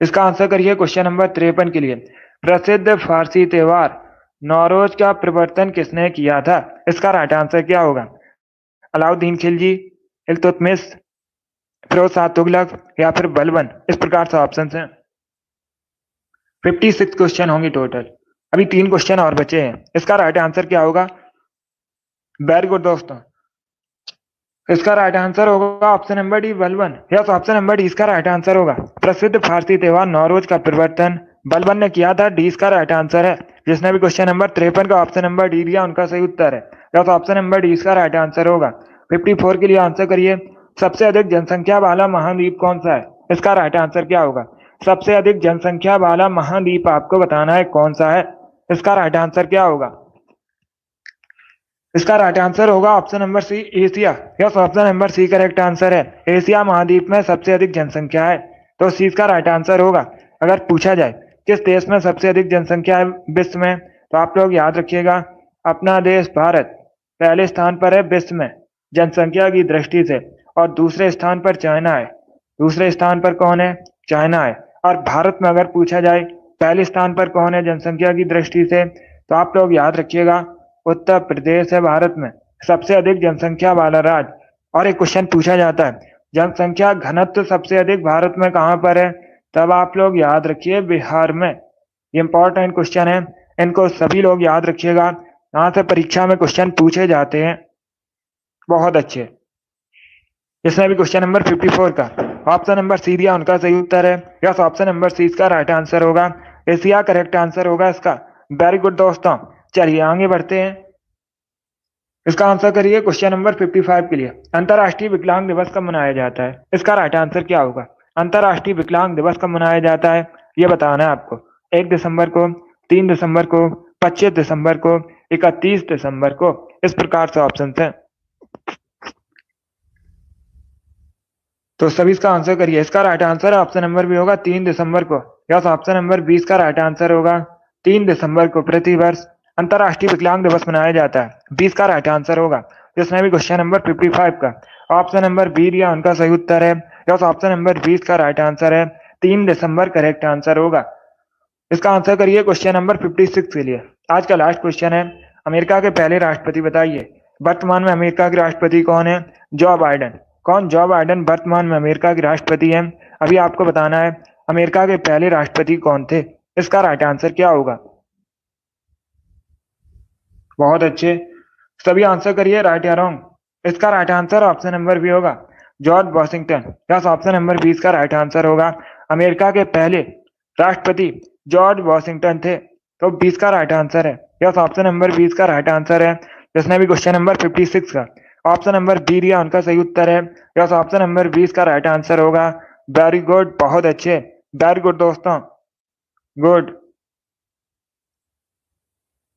इसका आंसर करिए क्वेश्चन नंबर 53 के लिए। प्रसिद्ध फारसी त्योहार नौरोज का प्रवर्तन किसने किया था? इसका राइट आंसर क्या होगा? अलाउद्दीन खिलजी, इल्तुतमिश, फिरोज शाह तुगलक या फिर बलबन? इस प्रकार से ऑप्शन हैं। 56 क्वेश्चन होंगे टोटल। अभी 3 क्वेश्चन और बचे हैं। इसका राइट आंसर क्या होगा? वेरी गुड दोस्तों, इसका राइट आंसर होगा option number D, Balban. Yes, option number D इसका राइट आंसर होगा। प्रसिद्ध फारसी त्योहार नौरोज का प्रवर्तन बलबन ने किया था। डी इसका राइट आंसर है। जिसने भी क्वेश्चन नंबर 53 का ऑप्शन नंबर डी दिया, उनका सही उत्तर है। यस, ऑप्शन नंबर डी इसका राइट आंसर होगा। 54 के लिए आंसर करिए। सबसे अधिक जनसंख्या वाला महाद्वीप कौन सा है? इसका राइट आंसर क्या होगा? सबसे अधिक जनसंख्या वाला महाद्वीप आपको बताना है कौन सा है। इसका राइट आंसर क्या होगा? इसका राइट आंसर होगा option number C, Asia. Yes, option number C correct answer है। एशिया महाद्वीप में सबसे अधिक जनसंख्या है, तो सी इसका राइट आंसर होगा। अगर पूछा जाए किस देश में सबसे अधिक जनसंख्या है विश्व में, तो आप लोग याद रखिएगा, अपना देश भारत पहले स्थान पर है विश्व में जनसंख्या की दृष्टि से, और दूसरे स्थान पर चाइना है। दूसरे स्थान पर कौन है? चाइना है। और भारत में अगर पूछा जाए पहले स्थान पर कौन है जनसंख्या की दृष्टि से, तो आप लोग याद रखिएगा, उत्तर प्रदेश है भारत में सबसे अधिक जनसंख्या वाला राज्य। और एक क्वेश्चन पूछा जाता है जनसंख्या घनत्व सबसे अधिक भारत में कहां पर है, तब आप लोग याद रखिए बिहार में। ये इंपॉर्टेंट क्वेश्चन है, इनको सभी लोग याद रखिएगा, यहाँ से परीक्षा में क्वेश्चन पूछे जाते हैं। बहुत अच्छे। जिसने भी क्वेश्चन नंबर 54 का ऑप्शन नंबर सी दिया, उनका सही उत्तर है। यस, ऑप्शन नंबर सी इसका राइट आंसर होगा। एशिया करेक्ट आंसर होगा इसका। वेरी गुड दोस्तों, चलिए आगे बढ़ते हैं। इसका आंसर करिए क्वेश्चन नंबर 55 के लिए। अंतर्राष्ट्रीय विकलांग दिवस कब मनाया जाता है? इसका राइट आंसर क्या होगा? अंतर्राष्ट्रीय विकलांग दिवस कब मनाया जाता है, ये बताना है आपको। 1 दिसंबर को, 3 दिसंबर को, 25 दिसंबर को, 31 दिसंबर को? इस प्रकार से ऑप्शन है। तो सभी इसका आंसर करिए। इसका राइट आंसर ऑप्शन नंबर भी होगा 3 दिसंबर को। यस, ऑप्शन नंबर 20 का राइट आंसर होगा। 3 दिसंबर को प्रतिवर्ष अंतर्राष्ट्रीय विकलांग दिवस मनाया जाता है। 20 का राइट आंसर होगा। जिसने भी क्वेश्चन नंबर 55 का ऑप्शन नंबर बी दिया, उनका सही उत्तर है। यस, ऑप्शन नंबर 20 का राइट आंसर है। 3 दिसंबर करेक्ट आंसर होगा। इसका आंसर करिए क्वेश्चन नंबर 56 के लिए। आज का लास्ट क्वेश्चन है, अमेरिका के पहले राष्ट्रपति बताइए। वर्तमान में अमेरिका के राष्ट्रपति कौन है? Joe Biden. कौन? जो बाइडेन वर्तमान में अमेरिका के राष्ट्रपति हैं। अभी आपको बताना है अमेरिका के पहले राष्ट्रपति कौन थे। इसका राइट आंसर क्या होगा? बहुत अच्छे, सभी आंसर करिए राइट या रॉन्ग। इसका right answer option number B होगा, George Washington. Yes, option number 20 का राइट आंसर होगा। अमेरिका के पहले राष्ट्रपति जॉर्ज वॉशिंगटन थे। तो 20 का राइट आंसर है। यस, ऑप्शन नंबर 20 का राइट आंसर है, जिसने भी क्वेश्चन नंबर 56 का ऑप्शन नंबर बी दिया उनका सही उत्तर है। यस, ऑप्शन नंबर 20 का राइट आंसर होगा। वेरी गुड, बहुत अच्छे, वेरी गुड दोस्तों, गुड।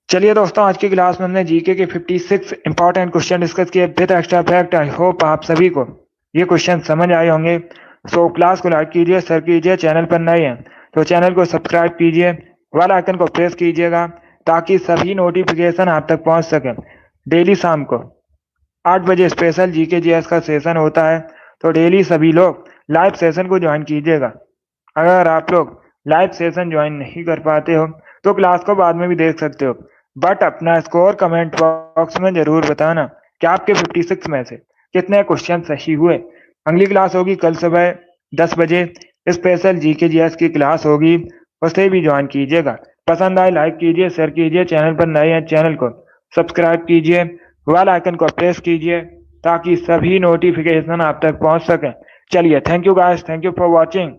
चलिए दोस्तों, आज की क्लास में हमने जीके के 56 इंपॉर्टेंट क्वेश्चन डिस्कस किए with extra fact. I hope आप सभी को ये क्वेश्चन समझ आए होंगे। सो क्लास को लाइक कीजिए, शेयर कीजिए, चैनल पर नए हैं तो चैनल को सब्सक्राइब कीजिए, बेल आइकन को प्रेस कीजिएगा ताकि सभी नोटिफिकेशन आप तक पहुंच सके। डेली शाम को 8 बजे स्पेशल जीके जीएस का सेशन होता है, तो डेली सभी लोग लाइव सेशन को ज्वाइन कीजिएगा। अगर आप लोग लाइव सेशन ज्वाइन नहीं कर पाते हो तो क्लास को बाद में भी देख सकते हो, बट अपना स्कोर कमेंट बॉक्स में जरूर बताना कि आपके 56 में से कितने क्वेश्चन सही हुए। अगली क्लास होगी कल सुबह 10 बजे, स्पेशल जीके जीएस की क्लास होगी, उसे भी ज्वाइन कीजिएगा। पसंद आए लाइक कीजिए, शेयर कीजिए, चैनल पर नए हैं चैनल को सब्सक्राइब कीजिए, बेल आइकन को प्रेस कीजिए ताकि सभी नोटिफिकेशन आप तक पहुंच सके। चलिए, thank you guys, thank you for watching.